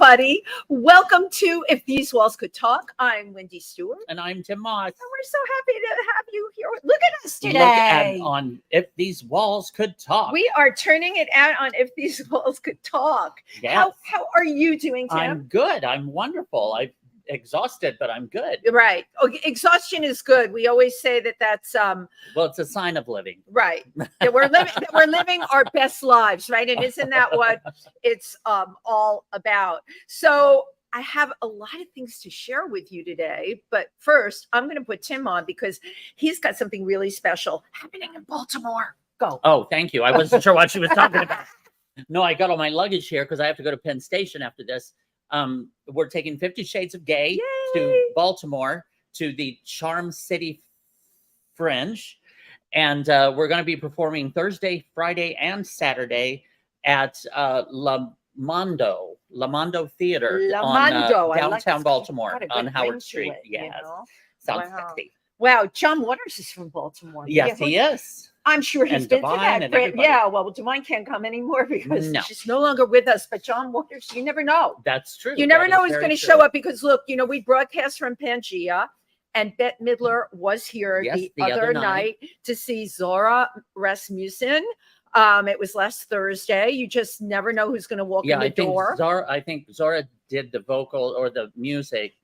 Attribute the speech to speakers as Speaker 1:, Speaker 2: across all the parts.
Speaker 1: everybody. Welcome to If These Walls Could Talk. I'm Wendy Stuart.
Speaker 2: And I'm Tym Moss.
Speaker 1: And we're so happy to have you here. Look at us today.
Speaker 2: Look at on If These Walls Could Talk.
Speaker 1: We are turning it out on If These Walls Could Talk.
Speaker 2: Yes.
Speaker 1: How are you doing, Tim?
Speaker 2: I'm good. I'm wonderful. I'm exhausted, but I'm good.
Speaker 1: Right. Okay, exhaustion is good. We always say that's
Speaker 2: Well, it's a sign of living.
Speaker 1: right. That we're living our best lives, right? And isn't that what it's all about? So I have a lot of things to share with you today, but first I'm going to put Tim on because he's got something really special happening in Baltimore. Go.
Speaker 2: Oh, thank you. I wasn't sure what she was talking about. No, I got all my luggage here because I have to go to Penn Station after this. We're taking 50 Shades of Gay
Speaker 1: Yay!
Speaker 2: to Baltimore to the Charm City Fringe. And we're going to be performing Thursday, Friday, and Saturday at La Mondo Theater on downtown Baltimore on Howard Street. Yes. Sounds sexy.
Speaker 1: Wow, John Waters is from Baltimore.
Speaker 2: Yes, he is.
Speaker 1: I'm sure he's
Speaker 2: And
Speaker 1: been
Speaker 2: Divine
Speaker 1: to that.
Speaker 2: and
Speaker 1: Yeah, well, Divine can't come anymore because she's no longer with us. But John Waters, you never know.
Speaker 2: That's true.
Speaker 1: You never know who's going to show up because look, we broadcast from Pangea, and Bette Midler was here the other night to see Zora Rasmussen. It was last Thursday. You just never know who's going to walk in the door.
Speaker 2: I think Zora did the vocal or the music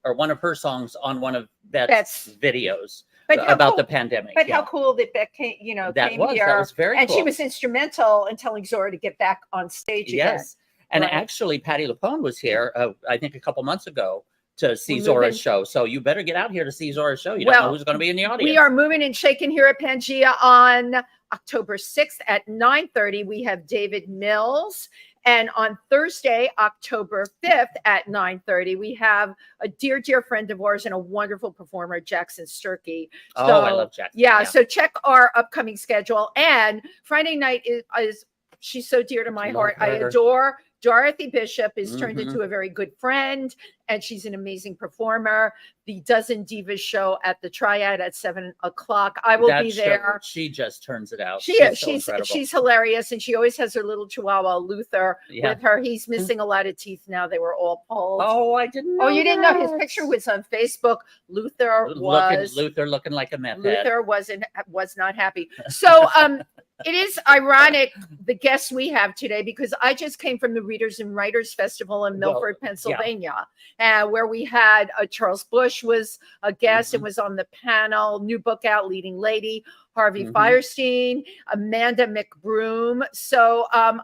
Speaker 2: or one of her songs on one of Bette's videos about the pandemic.
Speaker 1: But how cool that Bette came, came here.
Speaker 2: That was very cool.
Speaker 1: And she was instrumental in telling Zora to get back on stage again.
Speaker 2: Yes. And actually, Patti LuPone was here, I think a couple months ago to see Zora's show. So you better get out here to see Zora's show. You don't know who's going to be in the audience.
Speaker 1: We are moving and shaking here at Pangea on October 6th at 9:30. We have David Mills. And on Thursday, October 5th at 9:30, we have a dear, dear friend of ours and a wonderful performer, Jackson Sturkey. So,
Speaker 2: I love Jackson.
Speaker 1: Yeah, so check our upcoming schedule. And Friday night is she's so dear to my heart. I adore Dorothy Bishop is turned into a very good friend, and she's an amazing performer. The Dozen Divas show at the Triad at 7 o'clock. I will be there.
Speaker 2: She just turns it out.
Speaker 1: She's hilarious, and she always has her little Chihuahua Luther with her. He's missing a lot of teeth now. They were all pulled.
Speaker 2: Oh, I didn't know.
Speaker 1: Oh, you didn't know? His picture was on Facebook. Luther
Speaker 2: looking like a meth head.
Speaker 1: Luther was not happy. So it is ironic, the guests we have today, because I just came from the Readers and Writers Festival in Milford, Pennsylvania, where we had Charles Bush was a guest and was on the panel, new book out, Leading Lady, Harvey Fierstein, Amanda McBroom. So I'm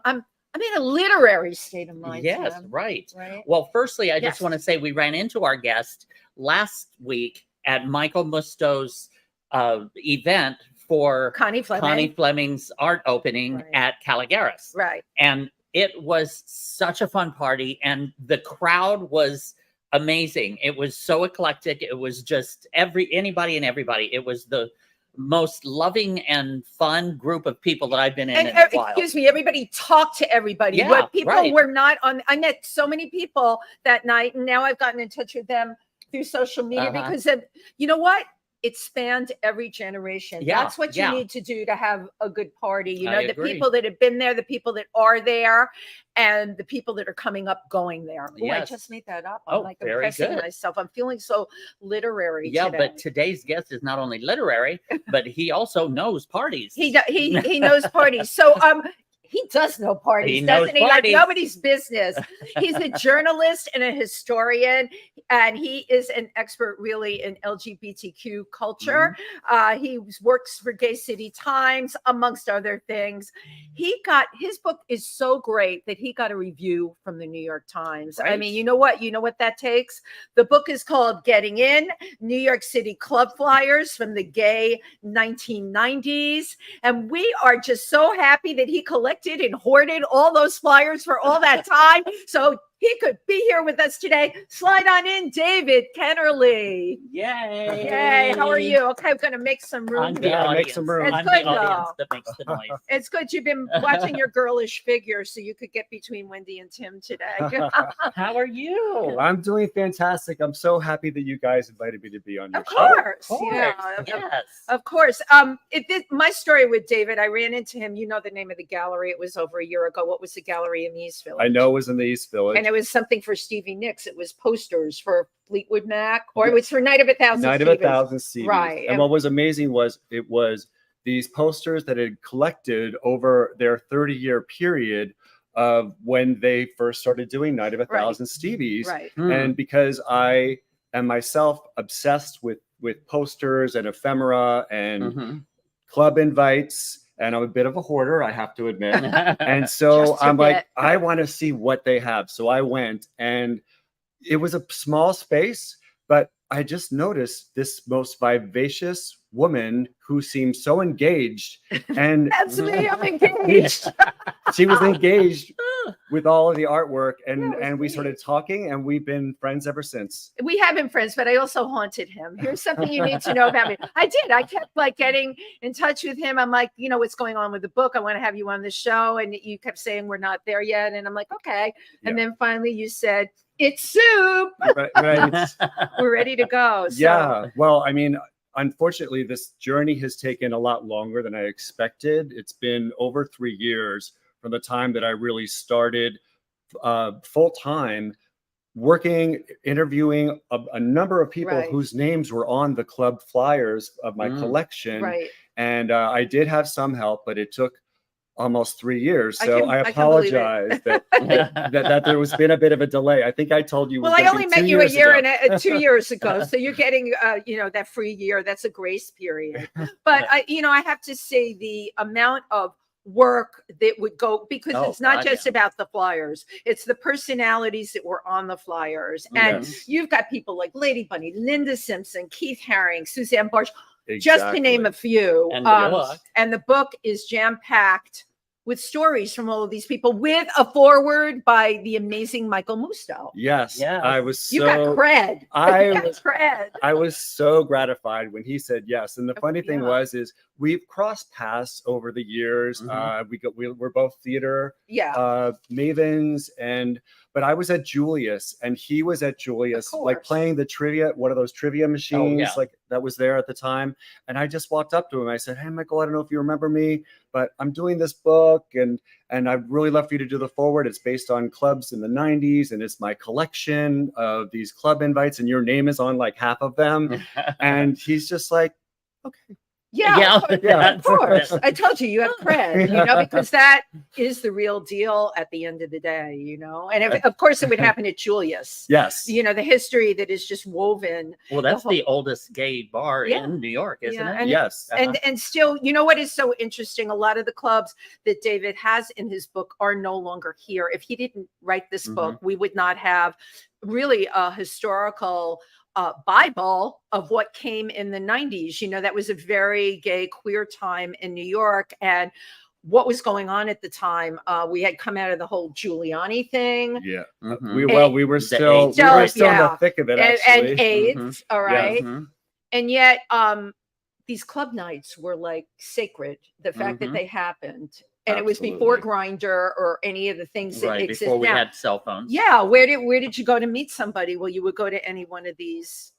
Speaker 1: in a literary state of mind.
Speaker 2: Yes, right. Well, firstly, I just want to say we ran into our guest last week at Michael Musto's event for Connie Fleming's art opening at Caligaris.
Speaker 1: Right.
Speaker 2: And it was such a fun party, and the crowd was amazing. It was so eclectic. It was just anybody and everybody. It was the most loving and fun group of people that I've been in a while.
Speaker 1: Excuse me, everybody talked to everybody.
Speaker 2: Yeah,
Speaker 1: people were not on. I met so many people that night, and now I've gotten in touch with them through social media because of, you know what? It spanned every generation. That's what you need to do to have a good party. The people that have been there, the people that are there, and the people that are coming up going there. Oh, I just made that up. I'm impressing myself. I'm feeling so literary today.
Speaker 2: But today's guest is not only literary, but he also knows parties.
Speaker 1: He knows parties. So he does know parties, doesn't he? Like nobody's business. He's a journalist and a historian, and he is an expert really in LGBTQ culture. He works for Gay City Times, amongst other things. His book is so great that he got a review from the New York Times. I mean, you know what that takes? The book is called Getting In, New York City Club Flyers from the Gay 1990s. And we are just so happy that he collected and hoarded all those flyers for all that time. So he could be here with us today. Slide on in, David Kennerley.
Speaker 2: Yay.
Speaker 1: Yay. How are you? Okay, I'm going to make some room.
Speaker 2: Make some room.
Speaker 1: It's
Speaker 2: I'm
Speaker 1: good,
Speaker 2: the audience that makes the noise.
Speaker 1: It's good. You've been watching your girlish figure so you could get between Wendy and Tim today.
Speaker 2: How are you?
Speaker 3: I'm doing fantastic. I'm so happy that you guys invited me to be on your
Speaker 1: show. Of course.
Speaker 2: Yes.
Speaker 1: Of course. My story with David, I ran into him. You know the name of the gallery. It was over a year ago. What was the gallery in the East Village?
Speaker 3: I know it was in the East Village.
Speaker 1: And it was something for Stevie Nicks. It was posters for Fleetwood Mac, or it was for Night of a Thousand
Speaker 3: Night of
Speaker 1: Stevens.
Speaker 3: a Thousand Stevens.
Speaker 1: Right.
Speaker 3: And what was amazing was it was these posters that had collected over their 30-year period of when they first started doing Night of a Thousand Stevies.
Speaker 1: Right.
Speaker 3: And because I am myself obsessed with posters and ephemera and club invites, and I'm a bit of a hoarder, I have to admit. And so I'm like, I want to see what they have. So I went, and it was a small space, but I just noticed this most vivacious woman who seemed so engaged. And
Speaker 1: that's me, I'm engaged.
Speaker 3: She was engaged with all of the artwork, and we started talking, and we've been friends ever since.
Speaker 1: We have been friends, but I also haunted him. Here's something you need to know about me. I did. I kept like getting in touch with him. I'm like, you know, what's going on with the book? I want to have you on the show. And you kept saying we're not there yet. And I'm like, okay. And then finally you said, it's soup.
Speaker 3: Right.
Speaker 1: We're ready to go. So.
Speaker 3: Yeah. Well, I mean, unfortunately, this journey has taken a lot longer than I expected. It's been over 3 years from the time that I really started full time working, interviewing a number of people whose names were on the club flyers of my collection.
Speaker 1: Right.
Speaker 3: And I did have some help, but it took almost 3 years. So I apologize that there was been a bit of a delay. I think I told you.
Speaker 1: Well, I only met you a year and 2 years ago. So you're getting, you know, that free year. That's a grace period. But I have to say the amount of work that would go, because it's not just about the flyers, it's the personalities that were on the flyers. And you've got people like Lady Bunny, Linda Simpson, Keith Haring, Suzanne Barsh, just to name a few. And the book is jam-packed with stories from all of these people, with a foreword by the amazing Michael Musto.
Speaker 3: Yes. I was
Speaker 1: you got cred.
Speaker 3: I was so gratified when he said yes. And the funny thing is we've crossed paths over the years. We're both theater mavens, but I was at Julius and he was at Julius, like playing the trivia, one of those trivia machines like that was there at the time. And I just walked up to him. I said, "Hey, Michael, I don't know if you remember me, but I'm doing this book and I'd really love for you to do the foreword. It's based on clubs in the 90s and it's my collection of these club invites and your name is on like half of them." And he's just like, okay.
Speaker 1: Yeah, of course. I told you have cred, because that is the real deal at the end of the day, And of course, it would happen at Julius.
Speaker 3: Yes.
Speaker 1: The history that is just woven.
Speaker 2: Well, that's the oldest gay bar in New York, isn't it?
Speaker 1: And,
Speaker 3: yes.
Speaker 1: And still, what is so interesting? A lot of the clubs that David has in his book are no longer here. If he didn't write this book, we would not have really a historical Bible of what came in the 90s. That was a very gay, queer time in New York, and what was going on at the time. We had come out of the whole Giuliani thing.
Speaker 3: Yeah, we were still in the thick of it, actually.
Speaker 1: And AIDS. All right, and yet these club nights were like sacred. The fact that they happened. And it was before Grindr or any of the things that exist
Speaker 2: before we
Speaker 1: now.
Speaker 2: had cell phones.
Speaker 1: Yeah, where did you go to meet somebody? Well, you would go to any one of these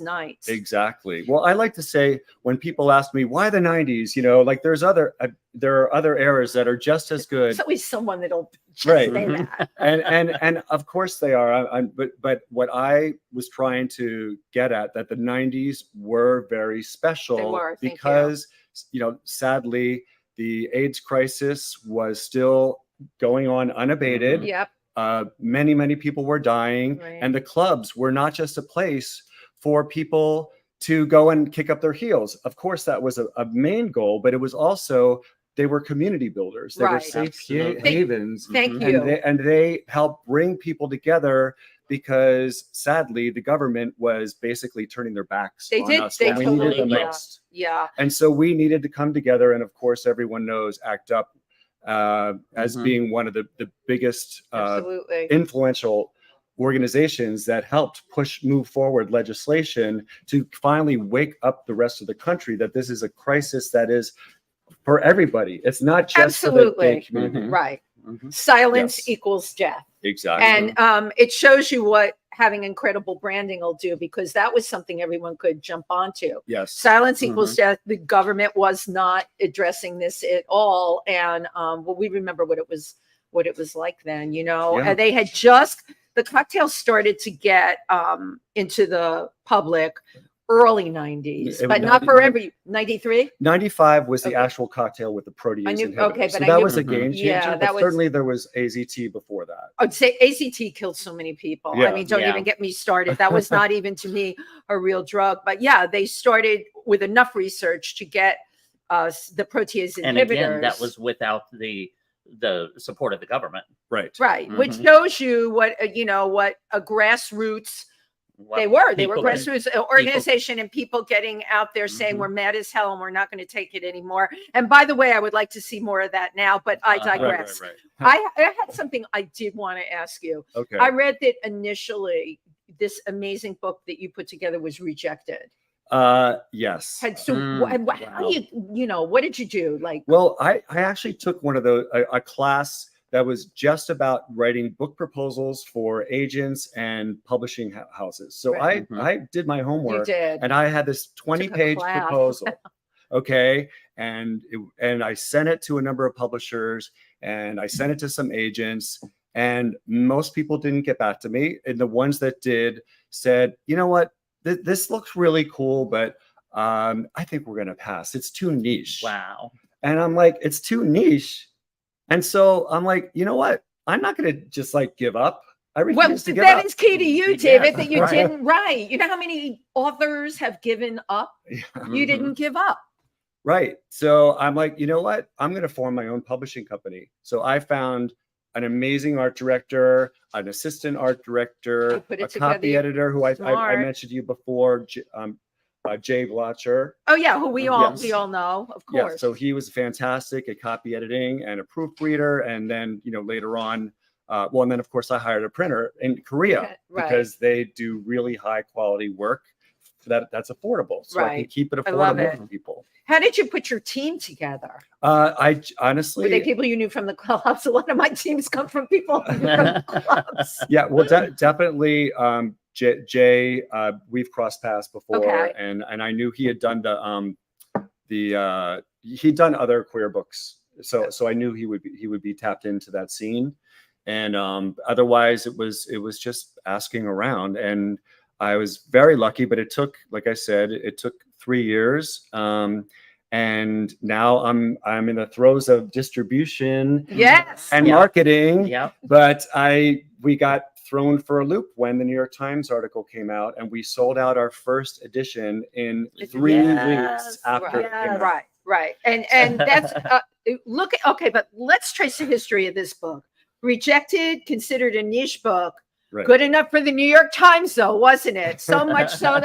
Speaker 1: nights.
Speaker 3: Exactly. Well, I like to say when people ask me why the 90s, like there are other eras that are just as good.
Speaker 1: There's always someone that'll just say that.
Speaker 3: And of course they are. But what I was trying to get at, that the 90s were very special.
Speaker 1: They were,
Speaker 3: because sadly, the AIDS crisis was still going on unabated.
Speaker 1: Yep.
Speaker 3: Many people were dying, and the clubs were not just a place for people to go and kick up their heels. Of course, that was a main goal, but it was also, they were community builders. They were safe havens.
Speaker 1: Thank you.
Speaker 3: And they helped bring people together, because sadly the government was basically turning their backs on us when we needed them most.
Speaker 1: Yeah.
Speaker 3: And so we needed to come together. And of course, everyone knows ACT UP as being one of the biggest influential organizations that helped move forward legislation to finally wake up the rest of the country that this is a crisis that is for everybody. It's not just for the gay community.
Speaker 1: Right. Silence equals death.
Speaker 3: Exactly.
Speaker 1: And it shows you what having incredible branding will do, because that was something everyone could jump onto.
Speaker 3: Yes.
Speaker 1: Silence equals death. The government was not addressing this at all. And we remember what it was like then, and they had just the cocktails started to get into the public early 90s, but not for every 93.
Speaker 3: 95 was the actual cocktail with the protease inhibitor.
Speaker 1: Okay, but
Speaker 3: so
Speaker 1: I
Speaker 3: that
Speaker 1: knew,
Speaker 3: was a game changer.
Speaker 1: Yeah, that
Speaker 3: but
Speaker 1: was,
Speaker 3: certainly there was AZT before that.
Speaker 1: I'd say AZT killed so many people. I mean, don't even get me started. That was not even to me a real drug. But yeah, they started with enough research to get the protease inhibitors.
Speaker 2: And again, that was without the support of the government.
Speaker 3: Right.
Speaker 1: Which shows you what what a grassroots they were grassroots organization and people getting out there saying we're mad as hell and we're not going to take it anymore. And by the way, I would like to see more of that now, but I digress. I had something I did want to ask you.
Speaker 3: Okay.
Speaker 1: I read that initially this amazing book that you put together was rejected.
Speaker 3: Yes.
Speaker 1: So how do what did you do? Like,
Speaker 3: well, I actually took one of those, a class that was just about writing book proposals for agents and publishing houses. So I did my homework, and I had this 20-page proposal. Okay. And I sent it to a number of publishers, and I sent it to some agents, and most people didn't get back to me. And the ones that did said, you know what, this looks really cool, but I think we're going to pass. It's too niche.
Speaker 2: Wow.
Speaker 3: And I'm like, it's too niche. And so I'm like, you know what? I'm not going to just like give up. I refuse to give up.
Speaker 1: That is key to you, David, that you didn't write. You know how many authors have given up? You didn't give up.
Speaker 3: Right. So I'm like, you know what? I'm going to form my own publishing company. So I found an amazing art director, an assistant art director, a copy editor who I mentioned to you before, Jay Blotcher.
Speaker 1: Oh yeah, who we all know, of course.
Speaker 3: Yeah, so he was fantastic at copy editing and a proofreader, and then later on, and then of course I hired a printer in Korea because they do really high quality work that's affordable, so I can keep it affordable for people.
Speaker 1: How did you put your team together?
Speaker 3: I honestly,
Speaker 1: were they people you knew from the clubs? A lot of my teams come from people from the clubs.
Speaker 3: Yeah, well, definitely. Jay, we've crossed paths before, and I knew he had done he'd done other queer books, so I knew he would be tapped into that scene, and otherwise it was just asking around, and I was very lucky, but it took, like I said, it took 3 years, and now I'm in the throes of distribution, and marketing, but we got thrown for a loop when the New York Times article came out, and we sold out our first edition in 3 weeks after it came out.
Speaker 1: Right. And that's but let's trace the history of this book. Rejected, considered a niche book.
Speaker 3: Right.
Speaker 1: Good enough for the New York Times, though, wasn't it? So much so.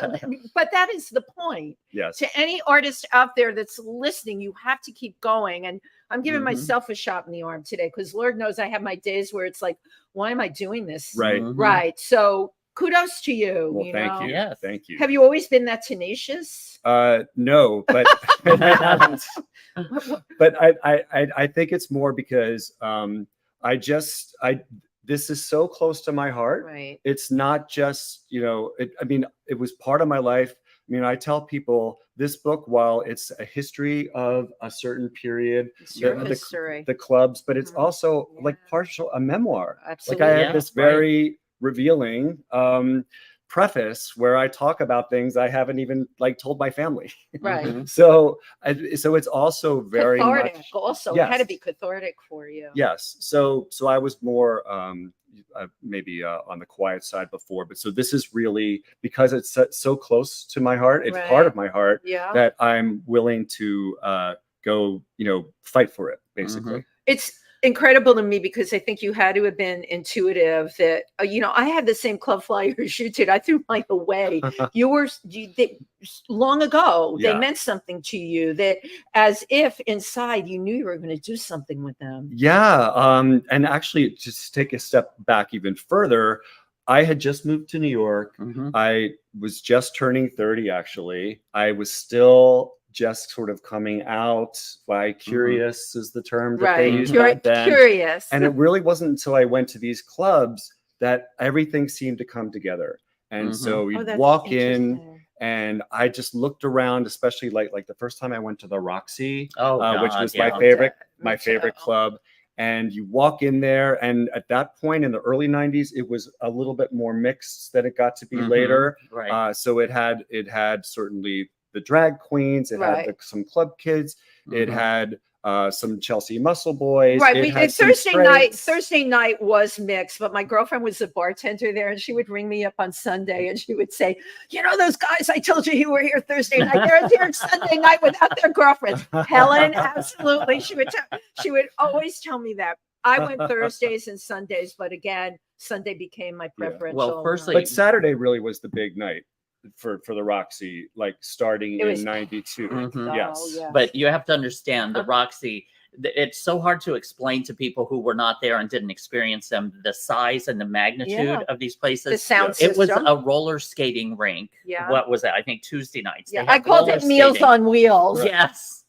Speaker 1: But that is the point.
Speaker 3: Yes.
Speaker 1: To any artist out there that's listening, you have to keep going. And I'm giving myself a shot in the arm today because Lord knows I have my days where it's like, why am I doing this?
Speaker 3: Right.
Speaker 1: Right. So kudos to you.
Speaker 3: Well, thank you. Yes. Thank you.
Speaker 1: Have you always been that tenacious?
Speaker 3: No, but I haven't. But I think it's more because this is so close to my heart.
Speaker 1: Right.
Speaker 3: It's not just, it was part of my life. I mean, I tell people this book, while it's a history of a certain period, the clubs, but it's also like a memoir.
Speaker 1: Absolutely.
Speaker 3: Like I have this very revealing preface where I talk about things I haven't even told my family.
Speaker 1: Right.
Speaker 3: So it's also very
Speaker 1: cathartic.
Speaker 3: much
Speaker 1: Also, it had to be cathartic for you.
Speaker 3: Yes. So I was more maybe on the quiet side before, but so this is really because it's so close to my heart. It's part of my heart that I'm willing to go, fight for it. Basically,
Speaker 1: it's incredible to me because I think you had to have been intuitive that, I had the same Club Flyers you did. I threw mine away. Long ago, they meant something to you, that as if inside you knew you were going to do something with them.
Speaker 3: Yeah. And actually, just take a step back even further, I had just moved to New York. I was just turning 30, actually. I was still just sort of coming out. Curious is the term that they used back then.
Speaker 1: Curious.
Speaker 3: And it really wasn't until I went to these clubs that everything seemed to come together. And so you walk in, and I just looked around, especially like the first time I went to the Roxy, which was my favorite club. and you walk in there, and at that point in the early 90s, it was a little bit more mixed than it got to be later.
Speaker 2: Right.
Speaker 3: So it had certainly the drag queens, it had some club kids, it had some Chelsea muscle boys.
Speaker 1: Right. Thursday night was mixed, but my girlfriend was a bartender there, and she would ring me up on Sunday, and she would say, "You know those guys I told you who were here Thursday night? They're here Sunday night without their girlfriends." Helen, absolutely. She would always tell me that. I went Thursdays and Sundays, but again, Sunday became my preferential.
Speaker 2: Well, firstly,
Speaker 3: but Saturday really was the big night for the Roxy, like starting in 92. Yes.
Speaker 1: Oh, yeah.
Speaker 2: But you have to understand the Roxy, it's so hard to explain to people who were not there and didn't experience them, the size and the magnitude of these places.
Speaker 1: The sound system.
Speaker 2: It was a roller skating rink.
Speaker 1: Yeah.
Speaker 2: What was that? I think Tuesday nights.
Speaker 1: Yeah. I called it Meals on Wheels.
Speaker 2: Yes.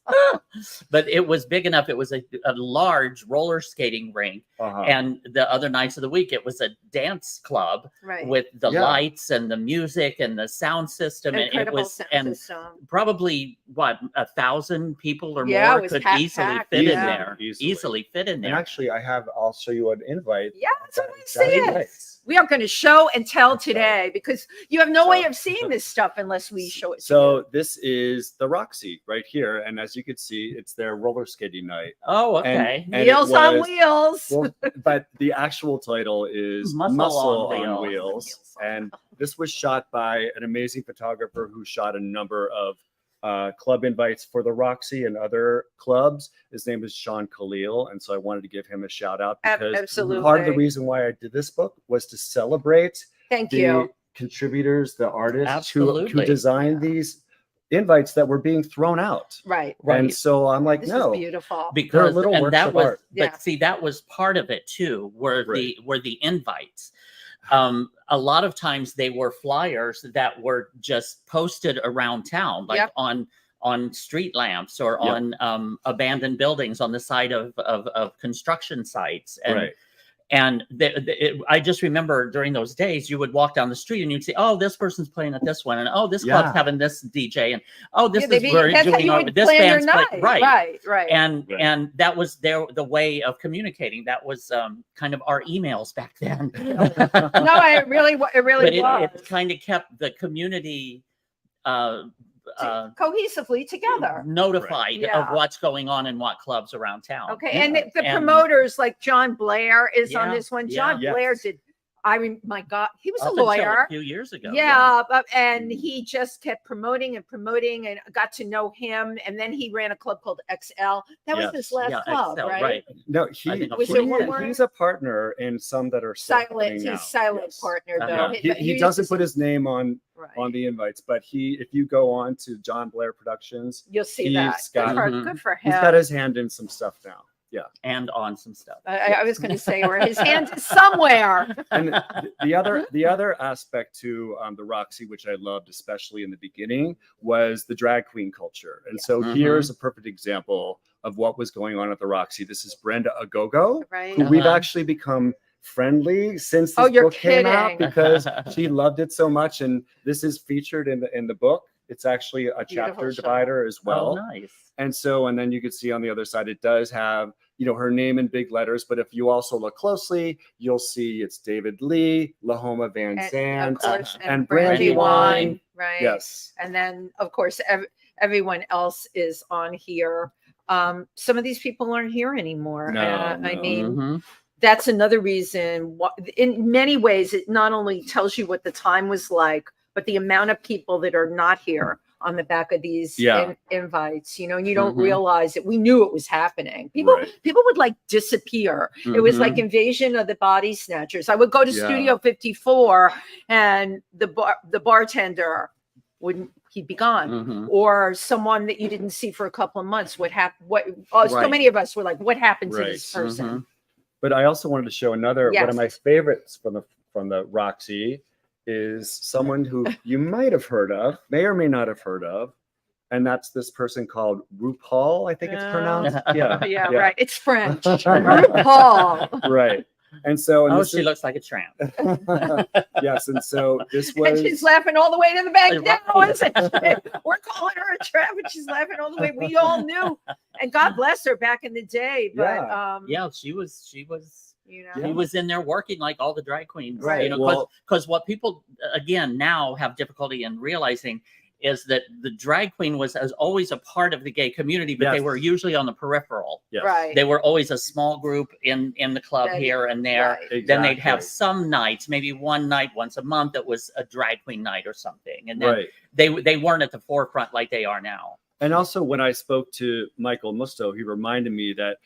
Speaker 2: But it was big enough. It was a large roller skating rink. And the other nights of the week, it was a dance club with the lights and the music and the sound system.
Speaker 1: Incredible
Speaker 2: and it was
Speaker 1: system.
Speaker 2: Probably 1,000 people or more could easily fit in there. Easily fit in there.
Speaker 3: And actually, I'll show you an invite.
Speaker 1: Yeah, so let's see it. We are going to show and tell today, because you have no way of seeing this stuff unless we show it.
Speaker 3: So this is the Roxy right here, and as you can see, it's their roller skating night.
Speaker 2: Oh, okay.
Speaker 3: And
Speaker 1: Meals on Wheels.
Speaker 3: Well, but the actual title is Muscle on Wheels, and this was shot by an amazing photographer who shot a number of club invites for the Roxy and other clubs. His name is Sean Khalil, and so I wanted to give him a shout out, because part of the reason why I did this book was to celebrate the contributors, the artists who designed these invites that were being thrown out.
Speaker 1: Right.
Speaker 3: And so I'm like,
Speaker 1: this
Speaker 3: no,
Speaker 1: is beautiful.
Speaker 2: Because
Speaker 3: little works
Speaker 2: that
Speaker 3: of
Speaker 2: was
Speaker 3: art.
Speaker 2: But see, that was part of it too, were the invites. A lot of times they were flyers that were just posted around town, like on street lamps or on abandoned buildings on the side of construction sites. And I just remember during those days, you would walk down the street and you'd say, "Oh, this person's playing at this one, and oh, this club's having this DJ, and oh, this is we're doing this band's playing." Right. And that was the way of communicating. That was kind of our emails back then.
Speaker 1: No, it really was.
Speaker 2: It kind of kept the community
Speaker 1: cohesively together,
Speaker 2: notified of what's going on in what clubs around town.
Speaker 1: Okay. And the promoters, like John Blair is on this one. John Blair did, my God, he was a lawyer
Speaker 2: a few years ago.
Speaker 1: And he just kept promoting and got to know him. And then he ran a club called XL. That was his last club,
Speaker 2: XL,
Speaker 1: right?
Speaker 3: No, he's a partner in some that are
Speaker 1: silent. He's silent partner though.
Speaker 3: He doesn't put his name on the invites, but if you go on to John Blair Productions,
Speaker 1: you'll see that. Good for him.
Speaker 3: He's got his hand in some stuff now. Yeah.
Speaker 2: And on some stuff.
Speaker 1: I was going to say where his hand is somewhere.
Speaker 3: And the other aspect to the Roxy, which I loved, especially in the beginning, was the drag queen culture. And so here's a perfect example of what was going on at the Roxy. This is Brenda Agogo, who we've actually become friendly since this book came out, because she loved it so much. And this is featured in the book. It's actually a chapter divider as well.
Speaker 2: Oh, nice.
Speaker 3: And then you can see on the other side, it does have, her name in big letters. But if you also look closely, you'll see it's David Lee, Lahoma Van Zandt, and Brandywine.
Speaker 1: Right.
Speaker 3: Yes.
Speaker 1: And then, of course, everyone else is on here. Some of these people aren't here anymore. I mean, that's another reason. In many ways, it not only tells you what the time was like, but the amount of people that are not here on the back of these invites, and you don't realize it. We knew it was happening. People would disappear. It was like Invasion of the Body Snatchers. I would go to Studio 54 and the bartender he'd be gone, or someone that you didn't see for a couple of months. What happened? So many of us were like, what happened to this person?
Speaker 3: But I also wanted to show one of my favorites from the Roxy is someone who you might have heard of, may or may not have heard of, and that's this person called RuPaul, I think it's pronounced.
Speaker 1: Right. It's French. RuPaul.
Speaker 3: Right. And so, and
Speaker 2: she looks like a tramp.
Speaker 3: Yes, and so this was.
Speaker 1: And she's laughing all the way to the bank now, isn't she? We're calling her a tramp, and she's laughing all the way. We all knew, and God bless her back in the day. But
Speaker 2: she was.
Speaker 1: You know,
Speaker 2: he was in there working like all the drag queens,
Speaker 3: right?
Speaker 2: You know, because what people again now have difficulty in realizing is that the drag queen was always a part of the gay community, but they were usually on the peripheral.
Speaker 3: Yes.
Speaker 1: Right.
Speaker 2: They were always a small group in the club here and there.
Speaker 1: Right.
Speaker 3: Exactly.
Speaker 2: Then they'd have some nights, maybe one night once a month, that was a drag queen night or something. And then they weren't at the forefront like they are now.
Speaker 3: And also, when I spoke to Michael Musto, he reminded me that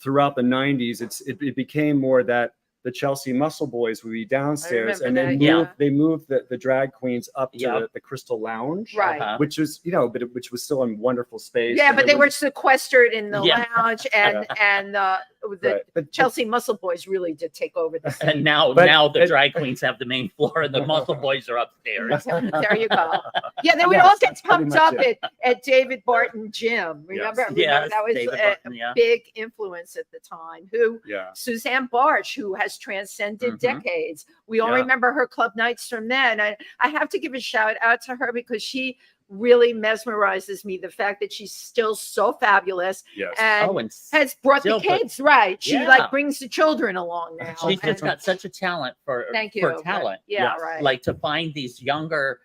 Speaker 3: throughout the 90s, it became more that the Chelsea Muscle Boys would be downstairs, and then they moved the drag queens up to the Crystal Lounge,
Speaker 1: right?
Speaker 3: Which was, which was still a wonderful space.
Speaker 1: Yeah, but they were sequestered in the lounge, and the Chelsea Muscle Boys really did take over the scene.
Speaker 2: And now the drag queens have the main floor, and the Muscle Boys are upstairs.
Speaker 1: There you go. Yeah, they would all get pumped up at David Barton Gym. Remember that was a big influence at the time. Suzanne Barsh, who has transcended decades. We all remember her club nights from then. I have to give a shout out to her because she really mesmerizes me. The fact that she's still so fabulous and has brought the kids She like brings the children along now.
Speaker 2: She's just got such a talent for talent.
Speaker 1: Right.
Speaker 2: Like to find these younger,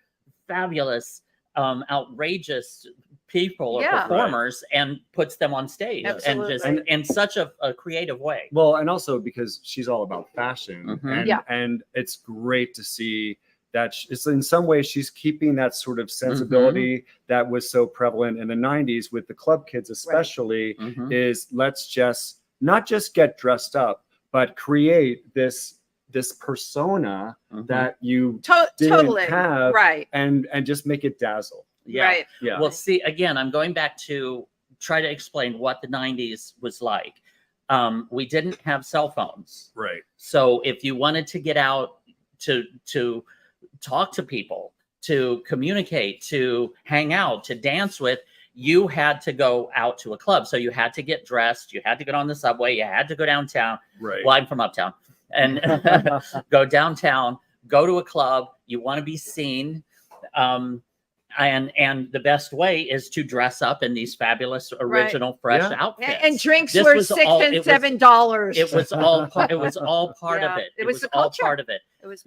Speaker 2: fabulous, outrageous people or performers and puts them on stage and just in such a creative way.
Speaker 3: Well, and also because she's all about fashion, and it's great to see that it's in some ways she's keeping that sort of sensibility that was so prevalent in the 90s with the club kids, especially. Is let's just not just get dressed up, but create this persona that you didn't have, and just make it dazzle.
Speaker 2: Well, see, again, I'm going back to try to explain what the 90s was like. We didn't have cell phones. So if you wanted to get out to talk to people, to communicate, to hang out, to dance with, you had to go out to a club. So you had to get dressed, you had to get on the subway, you had to go downtown. Well, I'm from uptown. And go downtown, go to a club, you want to be seen. And the best way is to dress up in these fabulous, original, fresh outfits.
Speaker 1: And drinks were $6 and $7.
Speaker 2: It was all part of it.
Speaker 1: It was
Speaker 2: all part of it.
Speaker 1: It was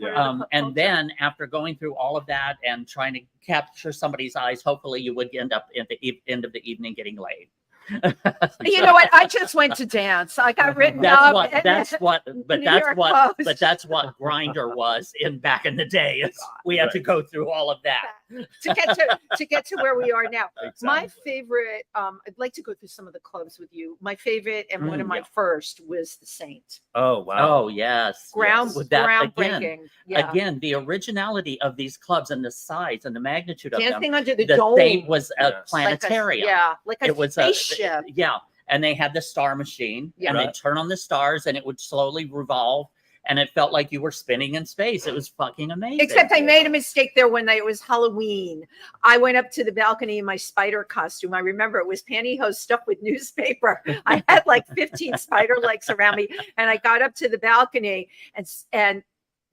Speaker 2: and then after going through all of that and trying to capture somebody's eyes, hopefully you would end up at the end of the evening getting laid.
Speaker 1: You know what? I just went to dance. I got written up.
Speaker 2: That's what Grindr was back in the day. We had to go through all of that
Speaker 1: to get to where we are now.
Speaker 3: Exactly.
Speaker 1: My favorite, I'd like to go through some of the clubs with you. My favorite and one of my first was the Saint.
Speaker 3: Oh wow!
Speaker 2: Oh yes,
Speaker 1: groundbreaking.
Speaker 2: Again, the originality of these clubs and the size and the magnitude of
Speaker 1: Dancing
Speaker 2: them.
Speaker 1: under the dome.
Speaker 2: Saint was a planetarium.
Speaker 1: Like a spaceship.
Speaker 2: And they had the star machine, and they'd turn on the stars, and it would slowly revolve, and it felt like you were spinning in space. It was fucking amazing.
Speaker 1: Except I made a mistake there one night. It was Halloween. I went up to the balcony in my spider costume. I remember it was pantyhose stuffed with newspaper. I had like 15 spider legs around me, and I got up to the balcony, and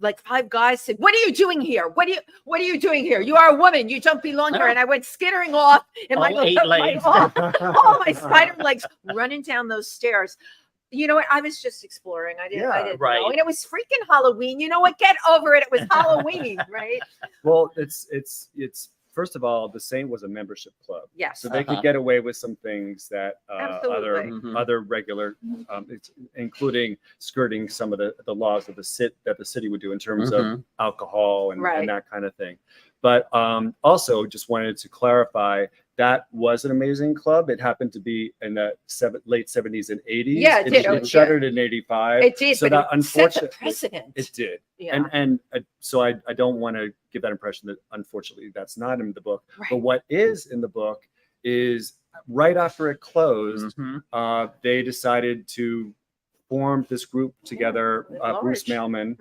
Speaker 1: like 5 guys said, "What are you doing here? What are you doing here? You are a woman. You don't belong here." And I went skittering off in all my spider legs running down those stairs. You know what? I was just exploring. I didn't know. And it was freaking Halloween. You know what? Get over it. It was Halloween, right?
Speaker 3: Well, it's first of all, the Saint was a membership club.
Speaker 1: Yes.
Speaker 3: So they could get away with some things that other regular, including skirting some of the laws of that the city would do in terms of alcohol and that kind of thing. But also just wanted to clarify, that was an amazing club. It happened to be in the late 70s and 80s.
Speaker 1: Yeah, it did.
Speaker 3: It shuttered in 85.
Speaker 1: It did,
Speaker 3: so
Speaker 1: but
Speaker 3: that
Speaker 1: it set the precedent.
Speaker 3: It did.
Speaker 1: Yeah.
Speaker 3: And so I don't want to give that impression that unfortunately that's not in the book. But what is in the book is right after it closed, they decided to form this group together, Bruce Mailman,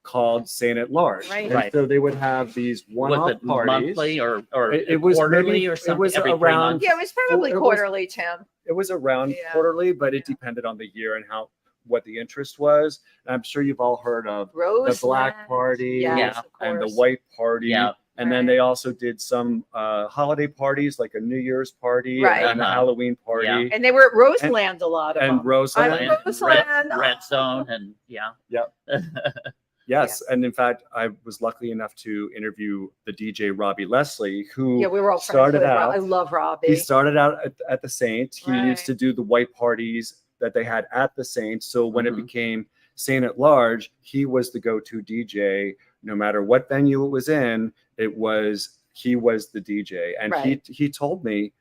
Speaker 3: called Saint at Large. And so they would have these one-off parties.
Speaker 2: Monthly or
Speaker 3: it was
Speaker 2: quarterly or something?
Speaker 3: It was around.
Speaker 1: Yeah, it was probably quarterly, Tim.
Speaker 3: It was around quarterly, but it depended on the year and how what the interest was. And I'm sure you've all heard of the Black Party and the White Party.
Speaker 2: Yeah.
Speaker 3: And then they also did some holiday parties, like a New Year's party and a Halloween party.
Speaker 2: Yeah.
Speaker 1: And they were at Roseland, a lot of them.
Speaker 3: Roseland.
Speaker 2: Red Zone, and
Speaker 3: Yes, and in fact, I was lucky enough to interview the DJ Robbie Leslie, who
Speaker 1: we were all
Speaker 3: started out.
Speaker 1: I love Robbie.
Speaker 3: He started out at the Saint. He used to do the white parties that they had at the Saint. So when it became Saint at Large, he was the go-to DJ. No matter what venue it was in, he was the DJ. And he told me,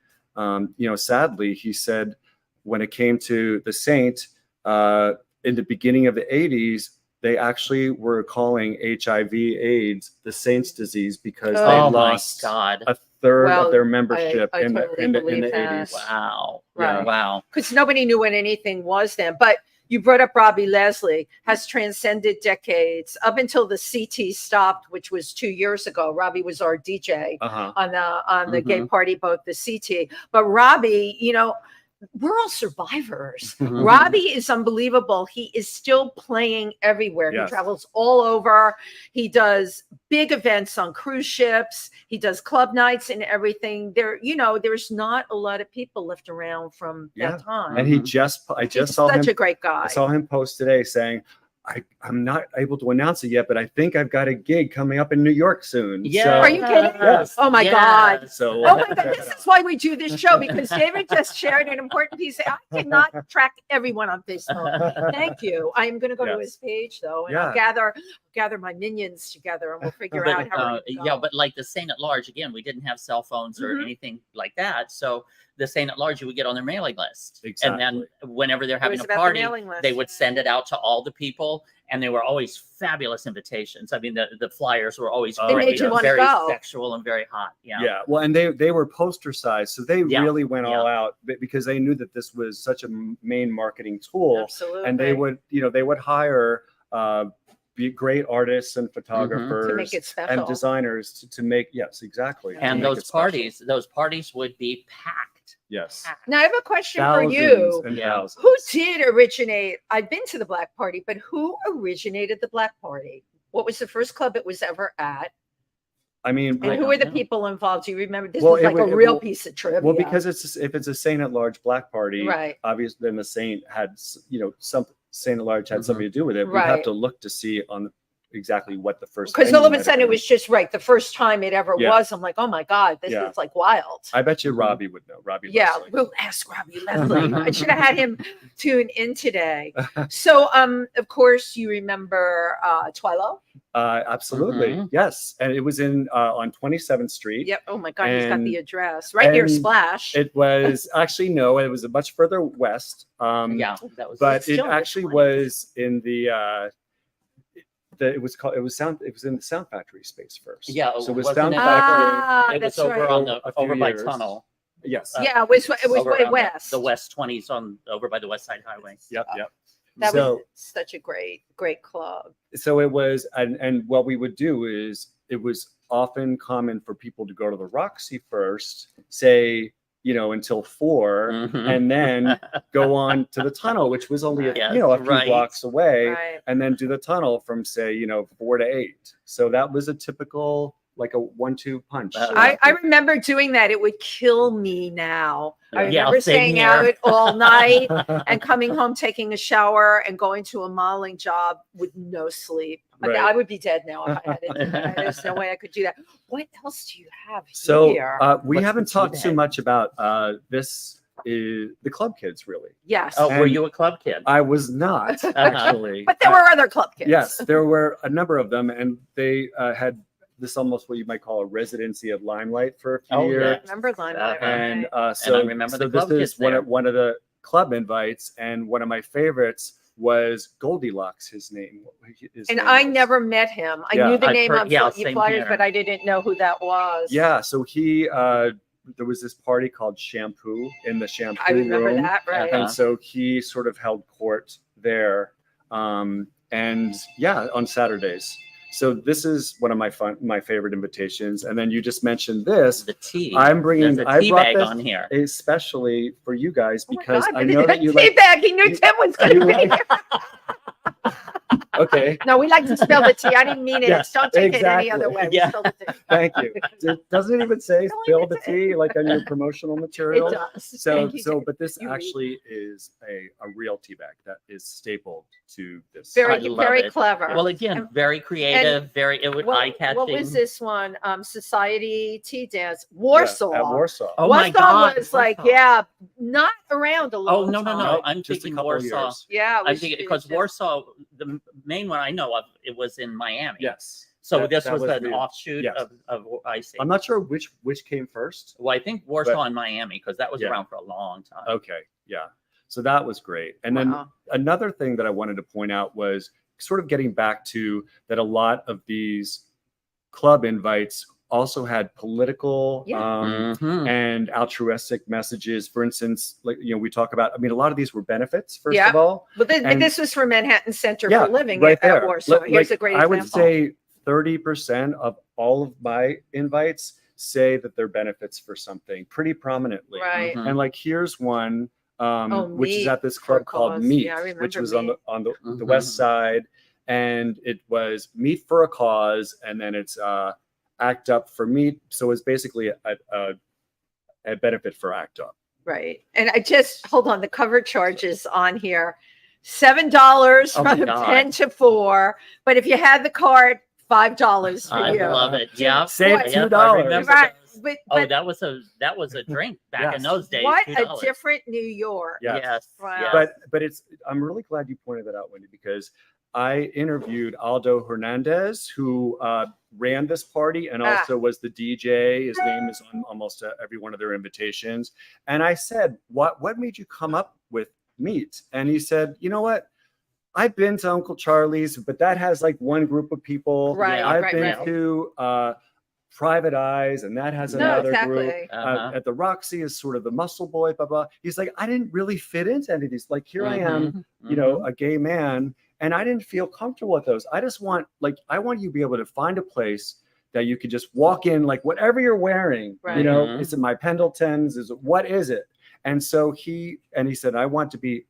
Speaker 3: sadly, he said when it came to the Saint in the beginning of the 80s, they actually were calling HIV/AIDS the Saint's disease because they lost a third of their membership in the 80s.
Speaker 2: Wow.
Speaker 1: Right.
Speaker 2: Wow.
Speaker 1: Because nobody knew what anything was then. But you brought up Robbie Leslie, has transcended decades up until the CT stopped, which was 2 years ago. Robbie was our DJ on the gay party boat, the CT. But Robbie, we're all survivors. Robbie is unbelievable. He is still playing everywhere. He travels all over. He does big events on cruise ships. He does club nights and everything. There's not a lot of people left around from that time.
Speaker 3: And I just saw him.
Speaker 1: Such a great guy.
Speaker 3: I saw him post today saying, I'm not able to announce it yet, but I think I've got a gig coming up in New York soon.
Speaker 2: Yeah.
Speaker 3: So,
Speaker 1: are you kidding?
Speaker 3: Yes.
Speaker 1: Oh my God.
Speaker 3: So,
Speaker 1: oh my God. This is why we do this show, because David just shared an important piece. I cannot track everyone on Facebook. Thank you. I am going to go to his page though, and I'll gather my minions together, and we'll figure out how we're
Speaker 2: go. But like the Saint at Large, again, we didn't have cell phones or anything like that. So the Saint at Large, you would get on their mailing list.
Speaker 3: Exactly.
Speaker 2: And then whenever they're having a party, they would send it out to all the people. And they were always fabulous invitations. I mean, the flyers were always great, very sexual and very hot.
Speaker 3: Yeah. Well, and they were poster size, so they really went all out because they knew that this was such a main marketing tool.
Speaker 1: Absolutely.
Speaker 3: And they would hire great artists and photographers
Speaker 1: to make it special.
Speaker 3: and designers to make exactly.
Speaker 2: And those parties would be packed.
Speaker 3: Yes.
Speaker 1: Now I have a question for you. Who did originate? I've been to the Black Party, but who originated the Black Party? What was the first club it was ever at?
Speaker 3: I mean,
Speaker 1: and who were the people involved? Do you remember? This was like a real piece of trivia.
Speaker 3: Well, because if it's a Saint at Large Black Party, obviously then the Saint had some Saint at Large had something to do with it. We have to look to see on exactly what the first,
Speaker 1: because all of a sudden it was just the first time it ever was. I'm like, oh my God, this is like wild.
Speaker 3: I bet you Robbie would know. Robbie Leslie.
Speaker 1: We'll ask Robbie Leslie. I should have had him tune in today. So of course you remember Twilo?
Speaker 3: Absolutely. Yes. And it was on 27th Street.
Speaker 1: Yep. Oh my God, he's got the address right near Splash.
Speaker 3: It was actually it was a much further west.
Speaker 2: That was,
Speaker 3: but it actually was in the it was in the Sound Factory space first.
Speaker 2: Yeah,
Speaker 3: so it was Sound Factory.
Speaker 2: It was over by Tunnel.
Speaker 3: Yes.
Speaker 1: Yeah, it was way west.
Speaker 2: The West 20s over by the West Side Highway.
Speaker 3: Yep.
Speaker 1: That was such a great club.
Speaker 3: So it was, and what we would do is it was often common for people to go to the Roxy first, say, until 4, and then go on to the Tunnel, which was only a few blocks away, and then do the Tunnel from say 4 to 8. So that was a typical like a 1-2 punch.
Speaker 1: I remember doing that. It would kill me now. I remember staying out all night and coming home, taking a shower, and going to a modeling job with no sleep. I would be dead now if I had it. There's no way I could do that. What else do you have here?
Speaker 3: So we haven't talked too much about this. Is the club kids really?
Speaker 1: Yes.
Speaker 2: Oh, were you a club kid?
Speaker 3: I was not actually.
Speaker 1: But there were other club kids.
Speaker 3: Yes, there were a number of them, and they had this almost what you might call a residency at Limelight for a few years.
Speaker 1: Yeah. I remember Limelight.
Speaker 3: And
Speaker 2: so I remember the club
Speaker 3: this
Speaker 2: kids
Speaker 3: is one of the club invites, and one of my favorites was Goldilocks. His name.
Speaker 1: I never met him. I knew the name of Flyers, but I didn't know who that was.
Speaker 3: Yeah, so he. There was this party called Shampoo in the Shampoo
Speaker 1: I remember
Speaker 3: room,
Speaker 1: that, right?
Speaker 3: And so he sort of held court there, and on Saturdays. So this is one of my favorite invitations. And then you just mentioned this.
Speaker 2: The tea.
Speaker 3: I'm bringing.
Speaker 2: There's a
Speaker 3: I
Speaker 2: tea
Speaker 3: brought
Speaker 2: bag
Speaker 3: this
Speaker 2: on here,
Speaker 3: especially for you guys
Speaker 1: Oh my
Speaker 3: because
Speaker 1: God,
Speaker 3: I know that you
Speaker 1: tea
Speaker 3: like.
Speaker 1: bag. He knew Tim was going to be here.
Speaker 3: Okay.
Speaker 1: No, we like to spill the tea. I didn't mean it.
Speaker 3: Yeah,
Speaker 1: Don't take it any
Speaker 3: exactly.
Speaker 1: other way. We
Speaker 2: Yeah.
Speaker 1: spill the tea.
Speaker 3: Thank you. Doesn't it even say
Speaker 1: Don't
Speaker 3: spill
Speaker 1: even
Speaker 3: the
Speaker 1: say
Speaker 3: tea like on your promotional material?
Speaker 1: It does.
Speaker 3: So,
Speaker 1: Thank you, Tim.
Speaker 3: but this
Speaker 1: You read.
Speaker 3: actually is a real tea bag that is stapled to this.
Speaker 2: I
Speaker 1: Very,
Speaker 2: love
Speaker 1: very
Speaker 2: it.
Speaker 1: clever.
Speaker 2: well, again, very creative, very eye-catching.
Speaker 1: What was this one? Society Tea Dance, Warsaw.
Speaker 3: At Warsaw.
Speaker 2: Oh my
Speaker 1: Warsaw
Speaker 2: God,
Speaker 1: was like,
Speaker 2: Warsaw.
Speaker 1: yeah, not around a
Speaker 2: Oh,
Speaker 1: long
Speaker 2: no.
Speaker 1: time.
Speaker 2: I'm
Speaker 3: Just a
Speaker 2: thinking
Speaker 3: couple
Speaker 2: Warsaw.
Speaker 3: years.
Speaker 1: Yeah,
Speaker 2: I'm thinking because Warsaw, the main one I know of, it was in Miami.
Speaker 3: Yes.
Speaker 2: So
Speaker 3: That-
Speaker 2: this
Speaker 3: that
Speaker 2: was an
Speaker 3: me.
Speaker 2: offshoot
Speaker 3: Yes.
Speaker 2: of I see.
Speaker 3: I'm not sure which came first.
Speaker 2: Well, I think Warsaw
Speaker 3: But-
Speaker 2: and Miami, because that was
Speaker 3: Yeah.
Speaker 2: around for a long time.
Speaker 3: Okay. Yeah. So that was great. And then
Speaker 1: Wow.
Speaker 3: another thing that I wanted to point out was sort of getting back to that a lot of these club invites also had political
Speaker 2: Mhm.
Speaker 3: and altruistic messages. For instance, like, we talk about, I mean, a lot of these were benefits, first
Speaker 1: Yeah.
Speaker 3: of all.
Speaker 1: But
Speaker 3: And-
Speaker 1: this was for Manhattan Center
Speaker 3: Yeah,
Speaker 1: for Living
Speaker 3: right
Speaker 1: at
Speaker 3: there.
Speaker 1: Warsaw. Here's
Speaker 3: Like,
Speaker 1: a great
Speaker 3: I
Speaker 1: example.
Speaker 3: would say 30% of all of my invites say that they're benefits for something pretty prominently.
Speaker 1: Right.
Speaker 2: Mhm.
Speaker 3: And like, here's one, which is
Speaker 1: Meat
Speaker 3: at this
Speaker 1: for a
Speaker 3: club called
Speaker 1: Cause.
Speaker 3: Meat,
Speaker 1: Yeah, I
Speaker 3: which
Speaker 1: remember
Speaker 3: was on
Speaker 1: Meat.
Speaker 3: the
Speaker 2: Mhm.
Speaker 3: west side. And it was Meat for a Cause. And then it's Act Up for Meat. So it's basically a benefit for Act Up.
Speaker 1: Right. And I just hold on, the cover charges on here. $7
Speaker 2: Oh my
Speaker 1: from
Speaker 2: God.
Speaker 1: 10 to 4. But if you had the card, $5 for
Speaker 2: I
Speaker 1: you.
Speaker 2: love it. Yeah.
Speaker 3: Save
Speaker 2: Yeah, I
Speaker 3: $2.
Speaker 2: remember
Speaker 1: Right.
Speaker 2: those.
Speaker 1: But,
Speaker 2: Oh,
Speaker 1: but
Speaker 2: that was a drink back in
Speaker 3: Yes.
Speaker 2: those days.
Speaker 1: what
Speaker 2: $2.
Speaker 1: a different New York.
Speaker 3: Yeah.
Speaker 2: Yes.
Speaker 1: Wow.
Speaker 2: yes.
Speaker 3: But I'm really glad you pointed that out, Wendy, because I interviewed Aldo Hernandez, who ran this party and also was the DJ. His name is on almost every one of their invitations. And I said, what made you come up with Meat? And he said, you know what? I've been to Uncle Charlie's, but that has like one group of people.
Speaker 1: Right,
Speaker 3: I've
Speaker 1: right,
Speaker 3: been
Speaker 1: right.
Speaker 3: to Private Eyes, and that has
Speaker 1: No,
Speaker 3: another
Speaker 1: exactly.
Speaker 3: group.
Speaker 2: Uh-huh.
Speaker 3: At the Roxy is sort of the muscle boy, blah, blah. He's like, I didn't really fit into any of these. Like, here I am,
Speaker 2: Mhm.
Speaker 3: a gay man, and I didn't feel comfortable with those. I just want, I want you to be able to find a place that you could just walk in, like whatever you're wearing,
Speaker 1: Right.
Speaker 2: Mhm.
Speaker 3: is it my Pendletons? What is it? And so he said, I want to be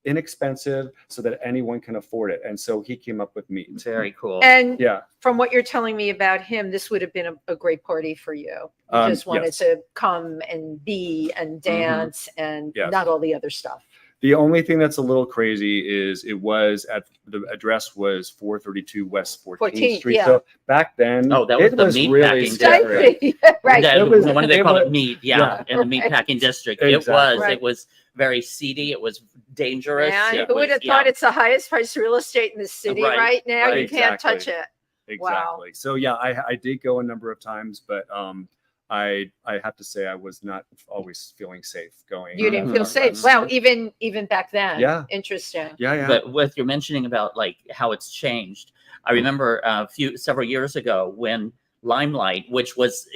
Speaker 3: inexpensive so that anyone can afford it. And so he came up with Meat.
Speaker 2: Very cool.
Speaker 1: And
Speaker 3: Yeah.
Speaker 1: from what you're telling me about him, this would have been a great party for you. You just wanted
Speaker 3: Yes.
Speaker 1: to come and be and dance and
Speaker 3: Yes.
Speaker 1: not all the other stuff.
Speaker 3: The only thing that's a little crazy is it was the address was 432 West 14th Street.
Speaker 1: yeah.
Speaker 3: So back then,
Speaker 2: Oh, that was
Speaker 3: it
Speaker 2: the
Speaker 3: was
Speaker 2: meat
Speaker 3: really
Speaker 2: packing
Speaker 3: different.
Speaker 2: district.
Speaker 1: Right.
Speaker 2: Yeah,
Speaker 3: It was-
Speaker 2: when they
Speaker 3: it
Speaker 2: call
Speaker 3: was-
Speaker 2: it meat,
Speaker 3: yeah.
Speaker 2: in the meat
Speaker 1: Right.
Speaker 2: packing district.
Speaker 3: Exactly.
Speaker 2: It was very seedy. It was dangerous.
Speaker 1: Man,
Speaker 2: It
Speaker 1: who would
Speaker 2: was-
Speaker 1: have thought it's the highest priced real estate in the city right, now?
Speaker 3: right,
Speaker 1: You can't
Speaker 3: exactly.
Speaker 1: touch it.
Speaker 3: Exactly. So yeah, I did go a number of times, but I have to say I was not always feeling safe going.
Speaker 1: You
Speaker 3: on
Speaker 1: didn't
Speaker 3: that
Speaker 1: feel
Speaker 3: front.
Speaker 1: safe. Wow, even back then.
Speaker 3: Yeah.
Speaker 1: Interesting.
Speaker 3: Yeah.
Speaker 2: But with your mentioning about like how it's changed, I remember several years ago when Limelight, which was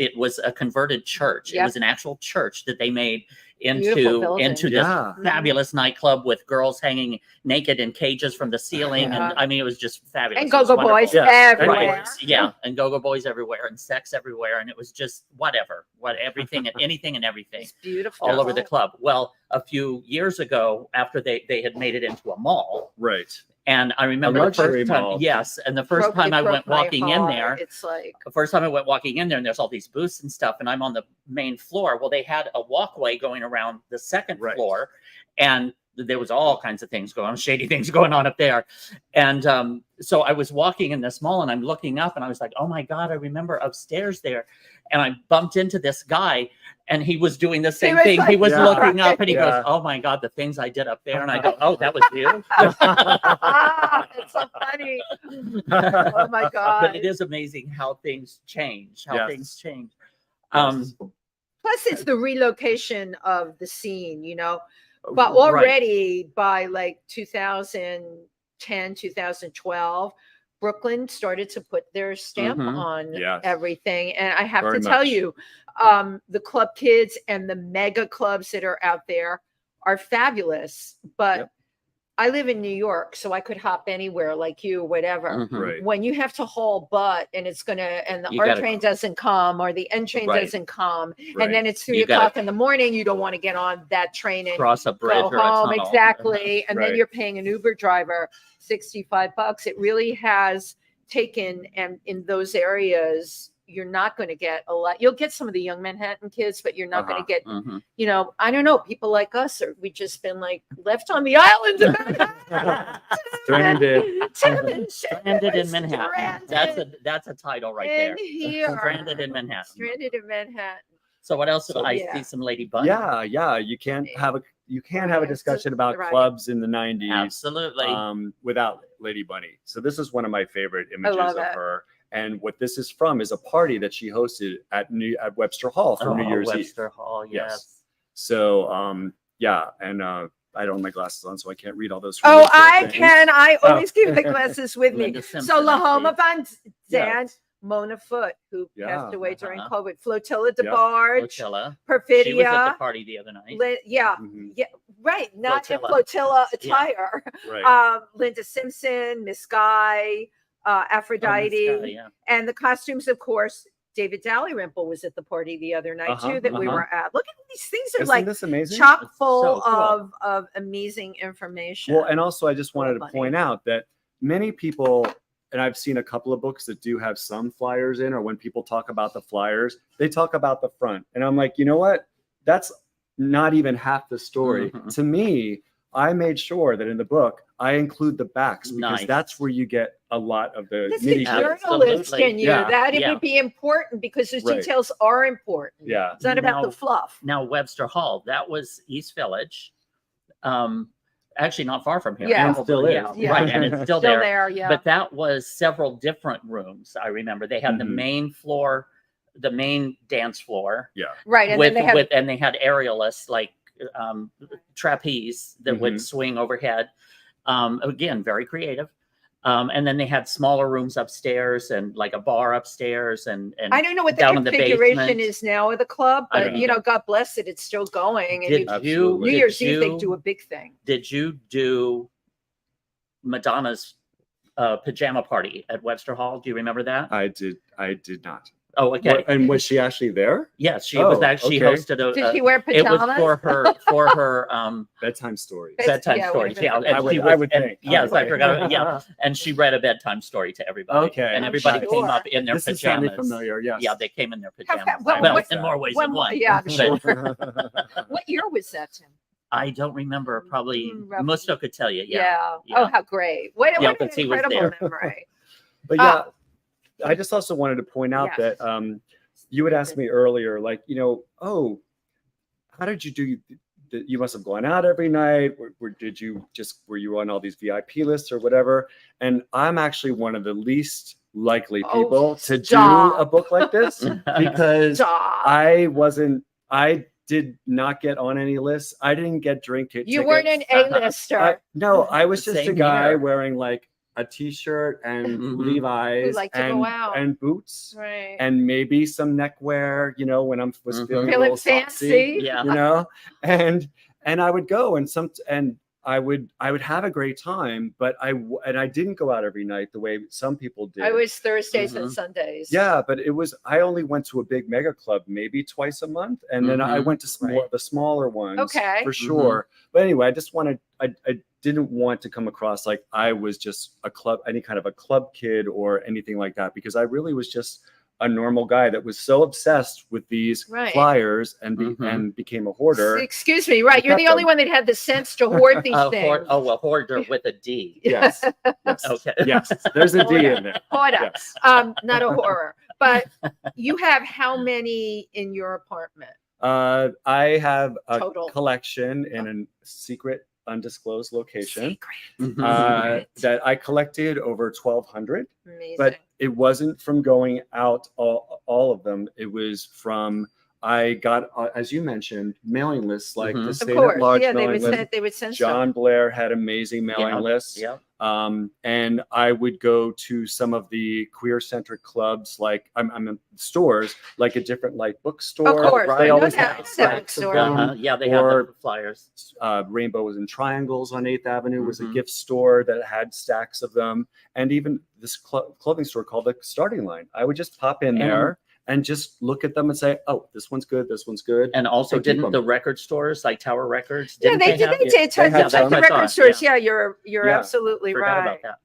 Speaker 2: a converted church.
Speaker 1: Yep.
Speaker 2: It was an actual church that they made
Speaker 1: Beautiful building.
Speaker 2: into this
Speaker 3: Yeah.
Speaker 2: fabulous nightclub with girls hanging naked in cages from the ceiling.
Speaker 1: Yeah.
Speaker 2: And I mean, it was just fabulous.
Speaker 1: And
Speaker 2: It was
Speaker 1: go-go
Speaker 2: wonderful.
Speaker 1: boys
Speaker 3: Yeah.
Speaker 1: everywhere.
Speaker 2: Right. Yeah, and go-go boys everywhere and sex everywhere. And it was just everything and anything and everything
Speaker 1: It's beautiful.
Speaker 2: all over the club. Well, a few years ago, after they had made it into a mall,
Speaker 3: Right.
Speaker 2: and I remember the
Speaker 3: luxury
Speaker 2: first time,
Speaker 3: mall.
Speaker 2: yes, and the first time I went walking in there,
Speaker 1: It's like
Speaker 2: the first time I went walking in there, and there's all these booths and stuff, and I'm on the main floor. Well, they had a walkway going around the second
Speaker 3: Right.
Speaker 2: floor, and there was all kinds of things going on, shady things going on up there. And so I was walking in this mall and I'm looking up and I was like, oh my God, I remember upstairs there. And I bumped into this guy and he was doing the same
Speaker 1: was
Speaker 2: thing.
Speaker 1: like-
Speaker 2: He was
Speaker 3: Yeah.
Speaker 2: looking up and he
Speaker 3: Yeah.
Speaker 2: goes, oh my God, the things I did up there. And I go, oh, that was you.
Speaker 1: it's so funny. Oh my God.
Speaker 2: But it is amazing how things change,
Speaker 3: Yes.
Speaker 2: things change.
Speaker 3: Yes.
Speaker 1: Plus, it's the relocation of the scene, But
Speaker 2: Right.
Speaker 1: already by like 2010, 2012, Brooklyn started to put their stamp
Speaker 2: Mhm.
Speaker 1: on
Speaker 3: Yes.
Speaker 1: everything. And I have
Speaker 3: Very
Speaker 1: to tell
Speaker 3: much.
Speaker 1: you, the club kids and the mega clubs that are out there are fabulous. But
Speaker 3: Yep.
Speaker 1: I live in New York, so I could hop anywhere like you, whatever.
Speaker 3: Right.
Speaker 1: When you have to haul butt and it's and the
Speaker 2: You
Speaker 1: R
Speaker 2: gotta-
Speaker 1: train doesn't come or the N train
Speaker 2: Right.
Speaker 1: doesn't come,
Speaker 3: Right.
Speaker 1: and then it's 3
Speaker 2: You gotta-
Speaker 1: o'clock in the morning, you don't want to get on that train and
Speaker 2: Cross a bridge
Speaker 1: go
Speaker 2: or a
Speaker 1: home.
Speaker 2: tunnel.
Speaker 1: Exactly. And then
Speaker 3: Right.
Speaker 1: you're paying an Uber driver $65. It really has taken, and in those areas, you're not going to get a lot. You'll get some of the young Manhattan kids, but you're not going to get,
Speaker 2: Mhm.
Speaker 1: you know, I don't know, people like us, or we just been like left on the island of Manhattan.
Speaker 3: Stranded.
Speaker 2: Stranded in Manhattan.
Speaker 1: Stranded
Speaker 2: That's a title right
Speaker 1: in
Speaker 2: there.
Speaker 1: here.
Speaker 2: Stranded in Manhattan.
Speaker 1: Stranded in Manhattan.
Speaker 2: So what else?
Speaker 3: So-
Speaker 2: I
Speaker 1: Yeah.
Speaker 2: see some Lady Bunny.
Speaker 3: Yeah. You can't have a
Speaker 1: Right.
Speaker 3: discussion about
Speaker 1: Right.
Speaker 3: clubs in the 90s
Speaker 2: Absolutely.
Speaker 3: without Lady Bunny. So this is one of my favorite images
Speaker 1: love
Speaker 3: of
Speaker 1: it.
Speaker 3: her. And what this is from is a party that she hosted at Webster Hall for New Year's Eve.
Speaker 2: Webster Hall, yes.
Speaker 3: So yeah, and I don't have my glasses on, so I can't read all those.
Speaker 1: Oh,
Speaker 3: really cool
Speaker 1: I
Speaker 3: things.
Speaker 1: can. I
Speaker 3: Oh.
Speaker 1: always keep my glasses with me.
Speaker 2: Linda Simpson,
Speaker 1: So
Speaker 2: I
Speaker 1: Lahoma
Speaker 2: see.
Speaker 1: Van
Speaker 3: Yeah.
Speaker 1: Zandt, Mona Foote, who
Speaker 3: Yeah.
Speaker 1: passed away during
Speaker 2: Uh-huh.
Speaker 1: COVID, Flotilla
Speaker 3: Yeah.
Speaker 1: DeBarge,
Speaker 2: Flotilla.
Speaker 1: Perfidia.
Speaker 2: She was at the party the other night.
Speaker 1: Yeah,
Speaker 3: Mhm.
Speaker 1: yeah, right. Not in
Speaker 2: Flotilla.
Speaker 1: flotilla
Speaker 2: Yeah.
Speaker 1: attire.
Speaker 3: Right.
Speaker 1: Linda Simpson, Miss Guy, Aphrodite,
Speaker 2: Oh, Miss Guy, yeah.
Speaker 1: and the costumes, of course. David Dalrymple was at the party the other night
Speaker 3: Uh-huh,
Speaker 1: too that we
Speaker 2: uh-huh.
Speaker 1: were at. Look at these things are
Speaker 3: Isn't
Speaker 1: like
Speaker 3: this amazing?
Speaker 1: chock
Speaker 2: It's
Speaker 1: full
Speaker 2: so cool.
Speaker 1: of amazing information.
Speaker 3: Well, and also I just wanted to
Speaker 1: Bunny.
Speaker 3: point out that many people, and I've seen a couple of books that do have some flyers in, or when people talk about the flyers, they talk about the front. And I'm like, you know what? That's not even half the story.
Speaker 2: Mhm.
Speaker 3: To me, I made sure that in the book, I include the backs because
Speaker 2: Nice.
Speaker 3: that's where you get a lot of the
Speaker 1: That's a
Speaker 3: nitty-gritty.
Speaker 1: journalist in you.
Speaker 3: Yeah.
Speaker 1: That it
Speaker 2: Yeah.
Speaker 1: would be important because those
Speaker 3: Right.
Speaker 1: details are important.
Speaker 3: Yeah.
Speaker 1: It's not about
Speaker 2: Now-
Speaker 1: the fluff.
Speaker 2: Now Webster Hall, that was East Village. Actually not far from here.
Speaker 1: Yeah.
Speaker 3: And still is.
Speaker 2: Yeah,
Speaker 1: Yeah.
Speaker 2: right. And it's still
Speaker 1: Still
Speaker 2: there.
Speaker 1: there, yeah.
Speaker 2: But that was several different rooms. I remember they had the
Speaker 3: Mhm.
Speaker 2: main floor, the main dance floor,
Speaker 1: right. And
Speaker 2: with
Speaker 1: then they have
Speaker 2: and they had aerialists like trapeze that would
Speaker 3: Mhm.
Speaker 2: swing overhead. Again, very creative. And then they had smaller rooms upstairs and like a bar upstairs and
Speaker 1: I don't know what the
Speaker 2: down in the
Speaker 1: configuration
Speaker 2: basement.
Speaker 1: is now of the club,
Speaker 2: I
Speaker 1: but
Speaker 2: don't
Speaker 1: you know, God bless it, it's still going. And
Speaker 2: Did
Speaker 1: you,
Speaker 3: Absolutely.
Speaker 1: New Year's Eve they
Speaker 2: you-
Speaker 1: do a big thing.
Speaker 2: Did you do Madonna's pajama party at Webster Hall? Do you remember that?
Speaker 3: I did not.
Speaker 2: Oh, okay.
Speaker 3: And was she actually there?
Speaker 2: Yes, she was
Speaker 3: Oh,
Speaker 2: actually
Speaker 3: okay.
Speaker 2: hosted a.
Speaker 1: Did she wear
Speaker 2: it was
Speaker 1: pajamas?
Speaker 2: for her
Speaker 3: Bedtime stories.
Speaker 1: It's-
Speaker 2: bedtime
Speaker 1: yeah,
Speaker 2: stories.
Speaker 1: whatever.
Speaker 2: Yeah, and
Speaker 3: I would-
Speaker 2: she
Speaker 3: I
Speaker 2: was-
Speaker 3: would
Speaker 2: and-
Speaker 3: think.
Speaker 2: Yes, I
Speaker 3: Okay.
Speaker 2: forgot. Yeah, and she read a bedtime story to everybody.
Speaker 3: Okay.
Speaker 2: and
Speaker 3: I'm
Speaker 2: everybody
Speaker 1: sure.
Speaker 2: came up in their
Speaker 3: This is sounding
Speaker 2: pajamas.
Speaker 3: familiar. Yes.
Speaker 2: Yeah, they came in their
Speaker 1: How-
Speaker 2: pajamas.
Speaker 1: well,
Speaker 2: Well,
Speaker 3: what-
Speaker 2: in more ways than one.
Speaker 1: Yeah, I'm
Speaker 2: But
Speaker 1: sure. What year was that, Tim?
Speaker 2: I don't remember. Probably
Speaker 1: Roughly.
Speaker 2: Musto could tell you. Yeah.
Speaker 1: Yeah.
Speaker 2: Yeah.
Speaker 1: Oh, how great. What
Speaker 2: Yeah,
Speaker 1: an
Speaker 2: 'cause he was
Speaker 1: incredible
Speaker 2: there.
Speaker 1: memory.
Speaker 3: But yeah, I just also wanted to point out
Speaker 1: Yes.
Speaker 3: that you had asked me earlier, like, you know, oh, how did you do? You must have gone out every night. Were you on all these VIP lists or whatever? And I'm actually one of the least likely
Speaker 1: Oh,
Speaker 3: people to do
Speaker 1: stop.
Speaker 3: a book like this because
Speaker 1: Stop.
Speaker 3: I did not get on any lists. I didn't get drink tickets.
Speaker 1: You weren't an A-lister.
Speaker 3: No, I was just a
Speaker 2: Same
Speaker 3: guy
Speaker 2: here.
Speaker 3: wearing like a t-shirt and
Speaker 2: Mhm.
Speaker 3: Levi's
Speaker 1: Who liked to
Speaker 3: and,
Speaker 1: go out.
Speaker 3: and boots
Speaker 1: Right.
Speaker 3: and maybe some neckwear, you know, when I was
Speaker 2: Mhm.
Speaker 3: feeling a
Speaker 1: Feeling
Speaker 3: little
Speaker 1: fancy.
Speaker 3: saucy,
Speaker 2: Yeah.
Speaker 3: you know, and I would go and I would have a great time, but I didn't go out every night the way some people did.
Speaker 1: I was Thursdays and
Speaker 2: Mhm.
Speaker 1: Sundays.
Speaker 3: Yeah, but I only went to a big mega club maybe twice a month, and then I
Speaker 2: Mhm,
Speaker 3: went to
Speaker 2: right.
Speaker 3: the smaller ones,
Speaker 1: Okay.
Speaker 3: for sure. But anyway, I didn't want to come across like I was just any kind of a club kid or anything like that, because I really was just a normal guy that was so obsessed with these
Speaker 1: Right.
Speaker 3: flyers and
Speaker 2: Mhm.
Speaker 3: and became a hoarder.
Speaker 1: Excuse me, right? You're the
Speaker 3: kept
Speaker 1: only
Speaker 3: them.
Speaker 1: one that had the sense to hoard these things.
Speaker 2: A hoarder with a D.
Speaker 3: Yes, yes,
Speaker 2: Okay.
Speaker 3: yes. There's a D in there.
Speaker 1: Hoarder.
Speaker 3: Yes.
Speaker 1: Not a horror. But you have how many in your apartment?
Speaker 3: I have a
Speaker 1: Total.
Speaker 3: collection in a secret, undisclosed location
Speaker 2: Mhm.
Speaker 3: that I collected over 1,200.
Speaker 1: Amazing.
Speaker 3: But it wasn't from going out all of them. It was from I got, as you mentioned, mailing lists like the
Speaker 1: Of
Speaker 3: State
Speaker 1: course.
Speaker 3: at Large
Speaker 1: Yeah,
Speaker 3: mailing list.
Speaker 1: they would send
Speaker 3: John
Speaker 1: some.
Speaker 3: Blair had amazing mailing lists.
Speaker 2: Yeah.
Speaker 3: And I would go to some of the queer-centric clubs, like I'm in stores, like a different like bookstore.
Speaker 1: Of course,
Speaker 3: They
Speaker 1: I know
Speaker 3: always
Speaker 1: that.
Speaker 3: have
Speaker 1: I know that
Speaker 3: stacks of
Speaker 1: bookstore.
Speaker 3: them.
Speaker 2: Yeah, they have
Speaker 3: Or
Speaker 2: the flyers.
Speaker 3: Rainbows and Triangles on 8th Avenue was a gift store that had stacks of them. And even this clothing store called the Starting Line. I would just pop in there and just look at them and say, oh, this one's good, this one's good.
Speaker 2: And also,
Speaker 3: And keep
Speaker 2: didn't
Speaker 3: them.
Speaker 2: the record stores like Tower Records?
Speaker 1: Yeah,
Speaker 2: Didn't
Speaker 1: they did.
Speaker 2: have-
Speaker 1: They did.
Speaker 3: They had
Speaker 1: The
Speaker 3: some.
Speaker 1: record stores.
Speaker 2: Yeah.
Speaker 1: Yeah, you're
Speaker 3: Yeah.
Speaker 1: absolutely
Speaker 2: Forgot
Speaker 1: right.
Speaker 2: about that.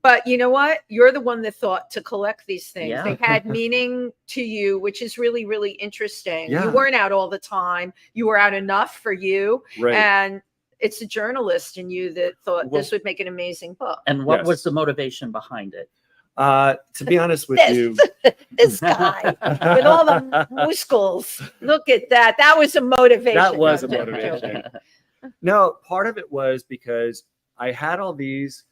Speaker 1: But you know what? You're the one that thought to collect these things.
Speaker 2: Yeah.
Speaker 1: They had meaning to you, which is really, really interesting.
Speaker 3: Yeah.
Speaker 1: You weren't out all the time. You were out enough for you.
Speaker 3: Right.
Speaker 1: And it's a journalist in you that thought
Speaker 3: Well-
Speaker 1: this would make an amazing book.
Speaker 2: And what
Speaker 3: Yes.
Speaker 2: was the motivation behind it?
Speaker 3: To be honest with
Speaker 1: This.
Speaker 3: you,
Speaker 1: This guy with all the muscles. Look at that. That was a motivation.
Speaker 3: that was a
Speaker 1: No,
Speaker 3: motivation. No, part of it was because I had all these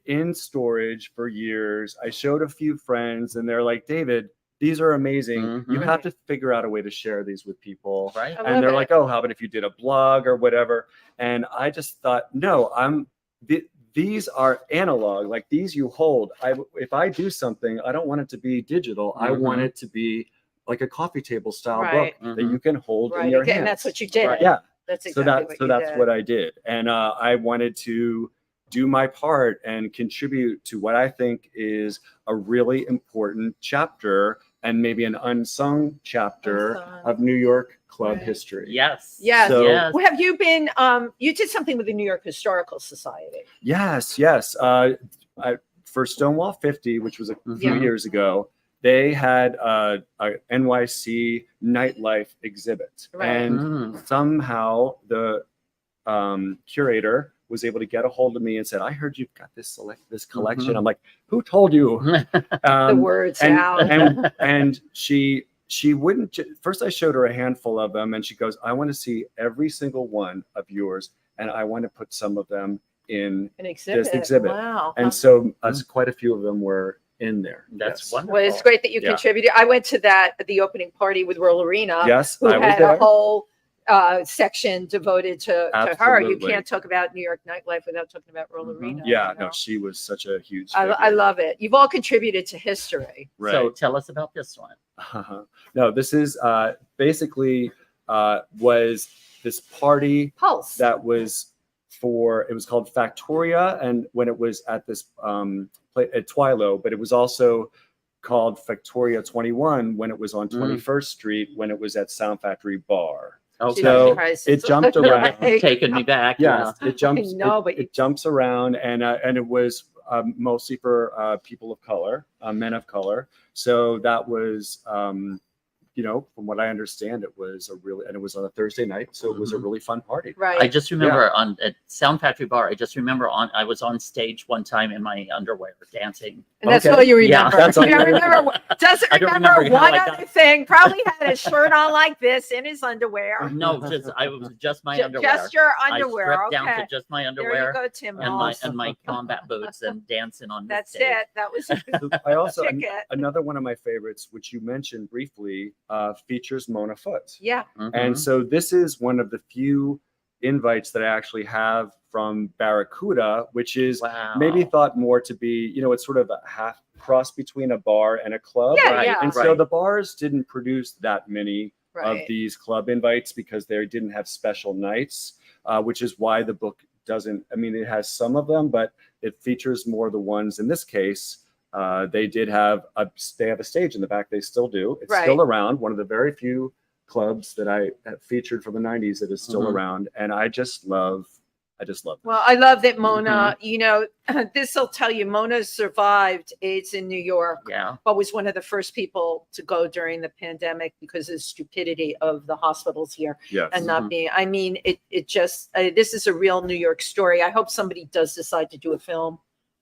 Speaker 3: in storage for years. I showed a few friends and they're like, David, these are amazing. You
Speaker 2: Mhm.
Speaker 3: have to figure out a way to share these with people.
Speaker 2: Right.
Speaker 1: I love
Speaker 3: And they're
Speaker 1: it.
Speaker 3: like, oh, how about if you did a blog or whatever? And I just thought, no, these are analog, like these you hold. If I do something, I don't want it to be digital. I want it to be like a coffee table style
Speaker 1: Right.
Speaker 3: book that you can hold in
Speaker 1: Right.
Speaker 3: your
Speaker 1: And
Speaker 3: hands.
Speaker 1: that's what you did.
Speaker 2: Right.
Speaker 3: Yeah.
Speaker 1: That's exactly
Speaker 3: That's what I did. And I wanted to do my part and contribute to what I think is a really important chapter and maybe an unsung chapter
Speaker 1: Unsung.
Speaker 3: of New York club
Speaker 1: Right.
Speaker 3: history.
Speaker 2: Yes.
Speaker 1: Yes.
Speaker 3: So-
Speaker 2: Yes.
Speaker 1: Well, have you been, you did something with the New York Historical Society.
Speaker 3: Yes. For Stonewall 50, which was a few
Speaker 2: Mhm.
Speaker 3: years ago, they had a NYC nightlife exhibit.
Speaker 1: Right.
Speaker 3: And
Speaker 2: Mm.
Speaker 3: somehow the curator was able to get a hold of me and said, I heard you've got this collection.
Speaker 2: Mhm.
Speaker 3: I'm like, who told you?
Speaker 1: The words
Speaker 3: and,
Speaker 1: out.
Speaker 3: and she wouldn't, first I showed her a handful of them and she goes, I want to see every single one of yours. And I want to put some of them in
Speaker 1: An exhibit.
Speaker 3: this exhibit.
Speaker 1: Wow.
Speaker 3: And so quite a few of them were in there.
Speaker 2: That's
Speaker 3: Yes.
Speaker 2: wonderful.
Speaker 1: Well, it's great that you
Speaker 3: Yeah.
Speaker 1: contributed. I went to that at the opening party with Roll Arena,
Speaker 3: Yes,
Speaker 1: who
Speaker 3: I was
Speaker 1: had a
Speaker 3: there.
Speaker 1: whole section devoted to her. You
Speaker 3: Absolutely.
Speaker 1: can't talk about New York nightlife without talking about Roll
Speaker 2: Mhm.
Speaker 1: Arena.
Speaker 3: Yeah,
Speaker 1: you know?
Speaker 3: no, she was such a huge
Speaker 1: I
Speaker 3: figure.
Speaker 1: love it. You've all contributed to history.
Speaker 3: Right.
Speaker 2: So tell us about this one.
Speaker 3: No, this is basically was this party
Speaker 1: Pulse.
Speaker 3: that was it was called Factoria, and when it was at this at Twilo, but it was also called Factoria 21 when it was on 21st Street, when it was at Sound Factory Bar.
Speaker 2: Okay.
Speaker 3: So
Speaker 1: Christ.
Speaker 3: it jumped around.
Speaker 1: Like,
Speaker 2: Taking me back.
Speaker 3: Yes, it jumps.
Speaker 1: I know, but
Speaker 3: it jumps around, and it was mostly for people of color, men of color. So that was, from what I understand, it was and it was on a Thursday night, so it was a really fun party.
Speaker 1: right.
Speaker 2: I just remember at Sound Factory Bar, I was on stage one time in my underwear dancing.
Speaker 1: And that's
Speaker 3: Okay.
Speaker 1: all you
Speaker 2: Yeah.
Speaker 1: remember.
Speaker 3: That's all
Speaker 1: You
Speaker 3: you
Speaker 1: don't
Speaker 3: remember.
Speaker 1: doesn't
Speaker 2: I don't
Speaker 1: remember
Speaker 2: remember how
Speaker 1: one
Speaker 2: I
Speaker 1: other
Speaker 2: got-
Speaker 1: thing. Probably had a shirt on like this in his underwear.
Speaker 2: No, I was just my
Speaker 1: Ju-
Speaker 2: underwear.
Speaker 1: Just your
Speaker 2: I
Speaker 1: underwear.
Speaker 2: stripped down
Speaker 1: Okay.
Speaker 2: to just my
Speaker 1: There you
Speaker 2: underwear
Speaker 1: go, Tim
Speaker 2: and
Speaker 1: Moss.
Speaker 2: my combat boots and dancing on the
Speaker 1: That's
Speaker 2: stage.
Speaker 1: it. That was your
Speaker 3: I also
Speaker 1: ticket.
Speaker 3: another one of my favorites, which you mentioned briefly, features Mona Foot.
Speaker 1: Yeah.
Speaker 2: Mhm.
Speaker 3: And so this is one of the few invites that I actually have from Barracuda, which is
Speaker 2: Wow.
Speaker 3: maybe thought more to be, it's sort of a half cross between a bar and a club.
Speaker 1: Yeah,
Speaker 2: Right,
Speaker 1: yeah.
Speaker 3: And so
Speaker 2: right.
Speaker 3: the bars didn't produce that many of
Speaker 1: Right.
Speaker 3: these club invites because they didn't have special nights, which is why the book doesn't, it has some of them, but it features more the ones in this case. They have a stage in the back. They still do. It's
Speaker 1: Right.
Speaker 3: still around. One of the very few clubs that I have featured from the 90s that is still
Speaker 2: Mhm.
Speaker 3: around. And I just love them.
Speaker 1: Well, I love that Mona, this will tell you, Mona survived AIDS in New York,
Speaker 2: Yeah.
Speaker 1: but was one of the first people to go during the pandemic because of the stupidity of the hospitals here
Speaker 3: Yes.
Speaker 1: and not being, it just, this is a real New York story. I hope somebody does decide to do a film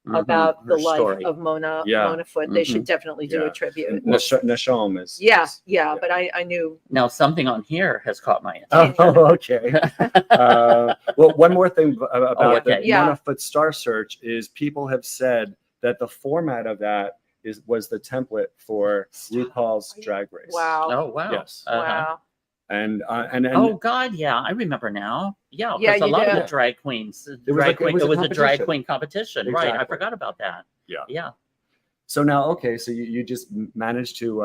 Speaker 2: Mhm.
Speaker 1: about the
Speaker 2: Her
Speaker 1: life
Speaker 2: story.
Speaker 1: of Mona
Speaker 3: Yeah.
Speaker 1: Foot. They should definitely do
Speaker 3: Yeah.
Speaker 1: a tribute.
Speaker 3: Nashom is.
Speaker 1: Yeah, but I knew.
Speaker 2: Now something on here has caught my
Speaker 3: Oh,
Speaker 2: attention.
Speaker 3: okay. Well, one more thing about
Speaker 2: okay.
Speaker 3: the
Speaker 1: Yeah.
Speaker 3: Mona Foot Star Search is people have said that the format of that was the template for RuPaul's Drag Race.
Speaker 1: Wow.
Speaker 2: Oh wow.
Speaker 3: Yes.
Speaker 2: Uh-huh.
Speaker 1: Wow.
Speaker 3: And
Speaker 2: oh God, yeah, I remember now. Yeah,
Speaker 1: Yeah,
Speaker 2: because a
Speaker 1: you
Speaker 2: lot of
Speaker 1: do.
Speaker 2: the drag queens,
Speaker 3: It was a
Speaker 2: drag
Speaker 3: competition.
Speaker 2: queen competition, right? I
Speaker 3: Exactly.
Speaker 2: forgot about that.
Speaker 3: Yeah. So now, okay, so you just managed to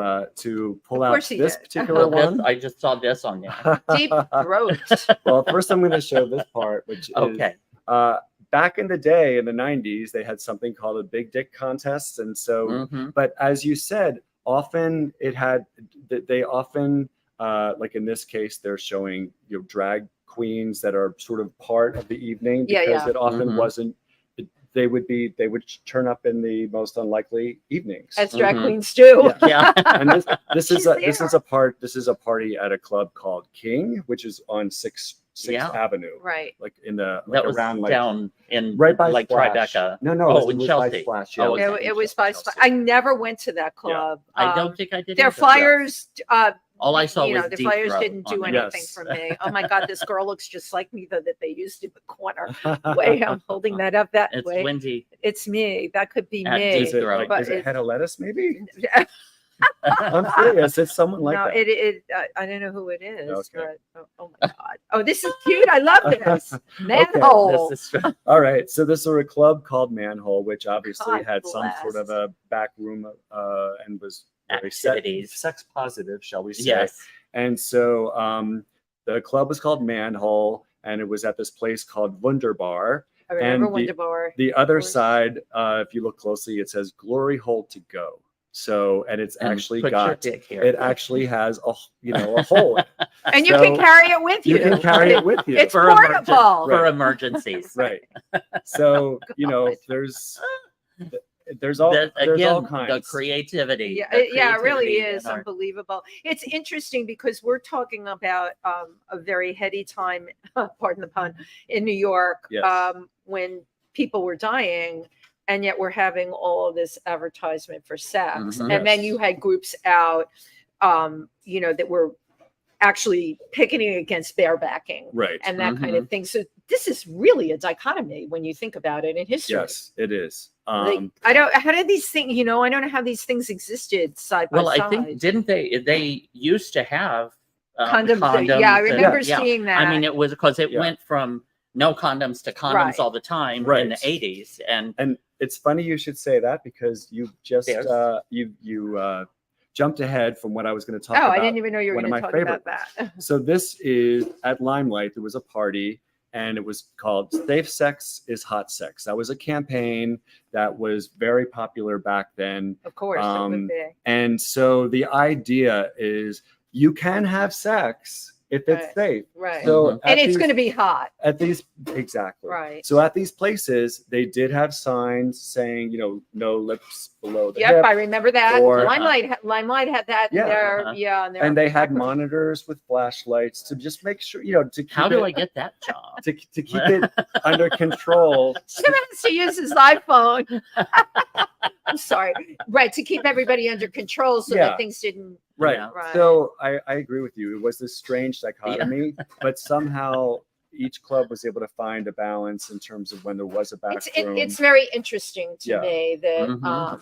Speaker 3: pull
Speaker 1: Of
Speaker 3: out
Speaker 1: course he
Speaker 3: this
Speaker 1: did.
Speaker 3: particular
Speaker 2: Well,
Speaker 3: one.
Speaker 2: I just saw this on there.
Speaker 1: Deep throat.
Speaker 3: Well, first I'm going to show this part, which
Speaker 2: Okay.
Speaker 3: is back in the day in the 90s, they had something called a big dick contest. And so, but as you said, often they often, like in this case, they're showing, drag queens that are sort of part of the evening because it often wasn't, they would turn up in the most unlikely evenings.
Speaker 1: As drag queens do.
Speaker 2: Yeah.
Speaker 3: And this is a party at a club called King, which is on 6th Avenue.
Speaker 1: Right.
Speaker 3: Like in the
Speaker 2: That was
Speaker 3: around like
Speaker 2: down in
Speaker 3: right by
Speaker 2: like
Speaker 3: Splash.
Speaker 2: Tribeca.
Speaker 3: No,
Speaker 2: Oh,
Speaker 3: it
Speaker 2: in
Speaker 3: was
Speaker 2: Chelsea.
Speaker 3: by Splash.
Speaker 2: Oh,
Speaker 3: Yeah,
Speaker 1: It was by Splash. I never went to that club.
Speaker 2: I don't think I did.
Speaker 1: Their
Speaker 2: either.
Speaker 1: flyers.
Speaker 2: All I saw was
Speaker 1: the
Speaker 2: Deep
Speaker 1: flyers
Speaker 2: Throat
Speaker 1: didn't do
Speaker 2: on there.
Speaker 1: anything for me. Oh my God, this girl looks just like me though that they used in the corner. Way I'm holding that up that
Speaker 2: It's
Speaker 1: way.
Speaker 2: Wendy.
Speaker 1: It's me. That could be
Speaker 2: At
Speaker 1: me.
Speaker 2: Deep
Speaker 3: Is it,
Speaker 2: Throat.
Speaker 3: like, is it head of lettuce maybe? I'm serious. It's someone like
Speaker 1: No,
Speaker 3: that.
Speaker 1: I don't know who it is.
Speaker 3: Okay.
Speaker 1: But, oh my God. Oh, this is cute. I love this. Manhole.
Speaker 2: This is
Speaker 3: All right. So this is a club called Manhole, which obviously
Speaker 1: God
Speaker 3: had some
Speaker 1: bless.
Speaker 3: sort of a back room and was very
Speaker 2: Activities.
Speaker 3: sex positive, shall we say.
Speaker 2: Yes.
Speaker 3: And so the club was called Manhole, and it was at this place called Wunderbar.
Speaker 1: I remember
Speaker 3: And
Speaker 1: Wunderbar.
Speaker 3: The other side, if you look closely, it says Glory Hole to Go. So, and it's actually
Speaker 2: put your
Speaker 3: got,
Speaker 2: dick here.
Speaker 3: it actually has a hole in it.
Speaker 1: And you can carry it with you.
Speaker 3: You can carry it with you.
Speaker 1: It's
Speaker 2: For
Speaker 1: portable.
Speaker 2: for emergencies.
Speaker 3: Right. So, there's all kinds.
Speaker 2: The creativity.
Speaker 1: Yeah,
Speaker 2: the
Speaker 1: it really
Speaker 2: creativity
Speaker 1: is
Speaker 2: in our-
Speaker 1: unbelievable. It's interesting because we're talking about a very heady time, pardon the pun, in New York,
Speaker 3: Yes.
Speaker 1: when people were dying, and yet we're having all of this advertisement for sex.
Speaker 2: Mhm.
Speaker 1: And then
Speaker 3: Yes.
Speaker 1: you had groups out, that were actually picketing against barebacking
Speaker 3: Right.
Speaker 1: and that kind of thing. So this is really a dichotomy when you think about it in history.
Speaker 3: Yes, it is.
Speaker 1: I don't. How did these things? I don't know how these things existed side by side.
Speaker 2: I think didn't they used to have
Speaker 1: condoms. Yeah, I remember
Speaker 2: and-
Speaker 1: seeing that.
Speaker 2: I mean, it was because it went from no condoms to condoms
Speaker 1: Right.
Speaker 2: all the time
Speaker 3: Right.
Speaker 2: in the 80s, and
Speaker 3: it's funny you should say that because you just
Speaker 2: Yes.
Speaker 3: you jumped ahead from what I was going to talk about.
Speaker 1: I didn't even know you were
Speaker 3: one of
Speaker 1: going to
Speaker 3: my
Speaker 1: talk about
Speaker 3: favorites.
Speaker 1: that.
Speaker 3: So this is at Limelight. There was a party, and it was called "Safe Sex is Hot Sex." That was a campaign that was very popular back then.
Speaker 1: Of course, it would be.
Speaker 3: And so the idea is you can have sex if it's
Speaker 1: Right.
Speaker 3: safe.
Speaker 1: Right.
Speaker 3: So
Speaker 1: And it's going to be hot.
Speaker 3: at these exactly
Speaker 1: Right.
Speaker 3: So at these places, they did have signs saying, no lips below the
Speaker 1: Yep,
Speaker 3: hip,
Speaker 1: I remember that.
Speaker 3: or-
Speaker 1: Limelight had that.
Speaker 3: Yeah.
Speaker 1: There,
Speaker 2: Uh-huh.
Speaker 1: yeah,
Speaker 3: and they had monitors with flashlights to just make sure, to keep
Speaker 2: how do
Speaker 3: it,
Speaker 2: I get that job?
Speaker 3: to keep it under control.
Speaker 1: Tim has to use his iPhone. I'm sorry. Right, to keep everybody under control so
Speaker 3: Yeah.
Speaker 1: that things didn't.
Speaker 3: Right.
Speaker 2: Yeah.
Speaker 1: Right.
Speaker 3: So I agree with you. It was this strange dichotomy, but somehow each club was able to find a balance in terms of when there was a back room.
Speaker 1: It's very interesting to
Speaker 3: Yeah.
Speaker 1: me that
Speaker 2: Mhm.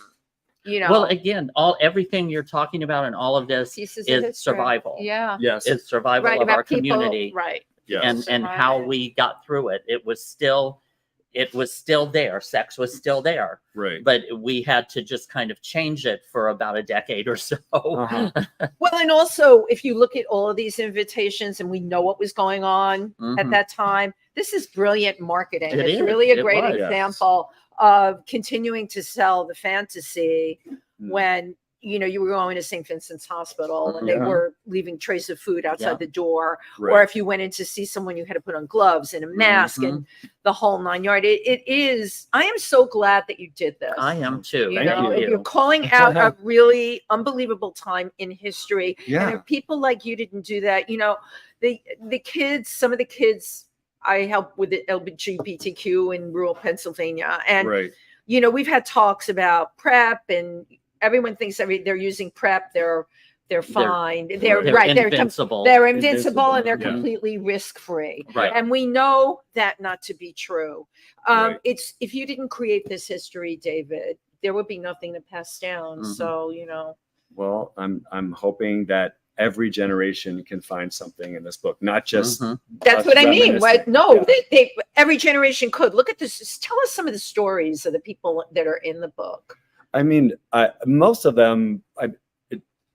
Speaker 1: Well,
Speaker 2: again, everything you're talking about in all of this
Speaker 1: pieces of
Speaker 2: is
Speaker 1: history.
Speaker 2: survival.
Speaker 1: Yeah.
Speaker 3: Yes.
Speaker 2: It's survival
Speaker 1: Right,
Speaker 2: of our
Speaker 1: about people,
Speaker 2: community,
Speaker 1: right.
Speaker 3: Yes.
Speaker 2: and how we got through it. It was still there. Sex was still there,
Speaker 3: Right.
Speaker 2: but we had to just kind of change it for about a decade or so.
Speaker 3: Uh-huh.
Speaker 1: Well, and also, if you look at all of these invitations and we know what was going on at
Speaker 2: Mhm.
Speaker 1: that time, this is brilliant marketing.
Speaker 2: It
Speaker 1: It's
Speaker 2: is.
Speaker 1: really a
Speaker 2: It
Speaker 1: great
Speaker 2: was.
Speaker 1: example of continuing to sell the fantasy
Speaker 3: Mm.
Speaker 1: when, you were going to St. Vincent's Hospital and they
Speaker 3: Yeah.
Speaker 1: were leaving trays of food outside
Speaker 2: Yeah.
Speaker 1: the door. Or
Speaker 3: Right.
Speaker 1: if you went in to see someone, you had to put on gloves and a mask and the whole 9 yards. It is, I am so glad that you did this.
Speaker 2: I am too.
Speaker 1: You
Speaker 3: Thank
Speaker 1: know,
Speaker 3: you.
Speaker 1: you're calling out a really unbelievable time in history. And
Speaker 3: Yeah.
Speaker 1: if people like you didn't do that, the kids, some of the kids, I help with the LGBTQ in rural Pennsylvania. And,
Speaker 3: Right.
Speaker 1: we've had talks about PrEP and everyone thinks they're using PrEP. They're fine. They're right.
Speaker 2: invincible.
Speaker 1: They're invincible and they're
Speaker 3: Yeah.
Speaker 1: completely risk-free.
Speaker 2: Right.
Speaker 1: And we know that not to be true.
Speaker 3: Right.
Speaker 1: It's if you didn't create this history, David, there would be nothing to pass down.
Speaker 2: Mhm.
Speaker 1: So,
Speaker 3: Well, I'm hoping that every generation can find something in this book, not just.
Speaker 1: That's what I mean. Right? No,
Speaker 3: yeah.
Speaker 1: Every generation could look at this. Just tell us some of the stories of the people that are in the book.
Speaker 3: I mean, most of them.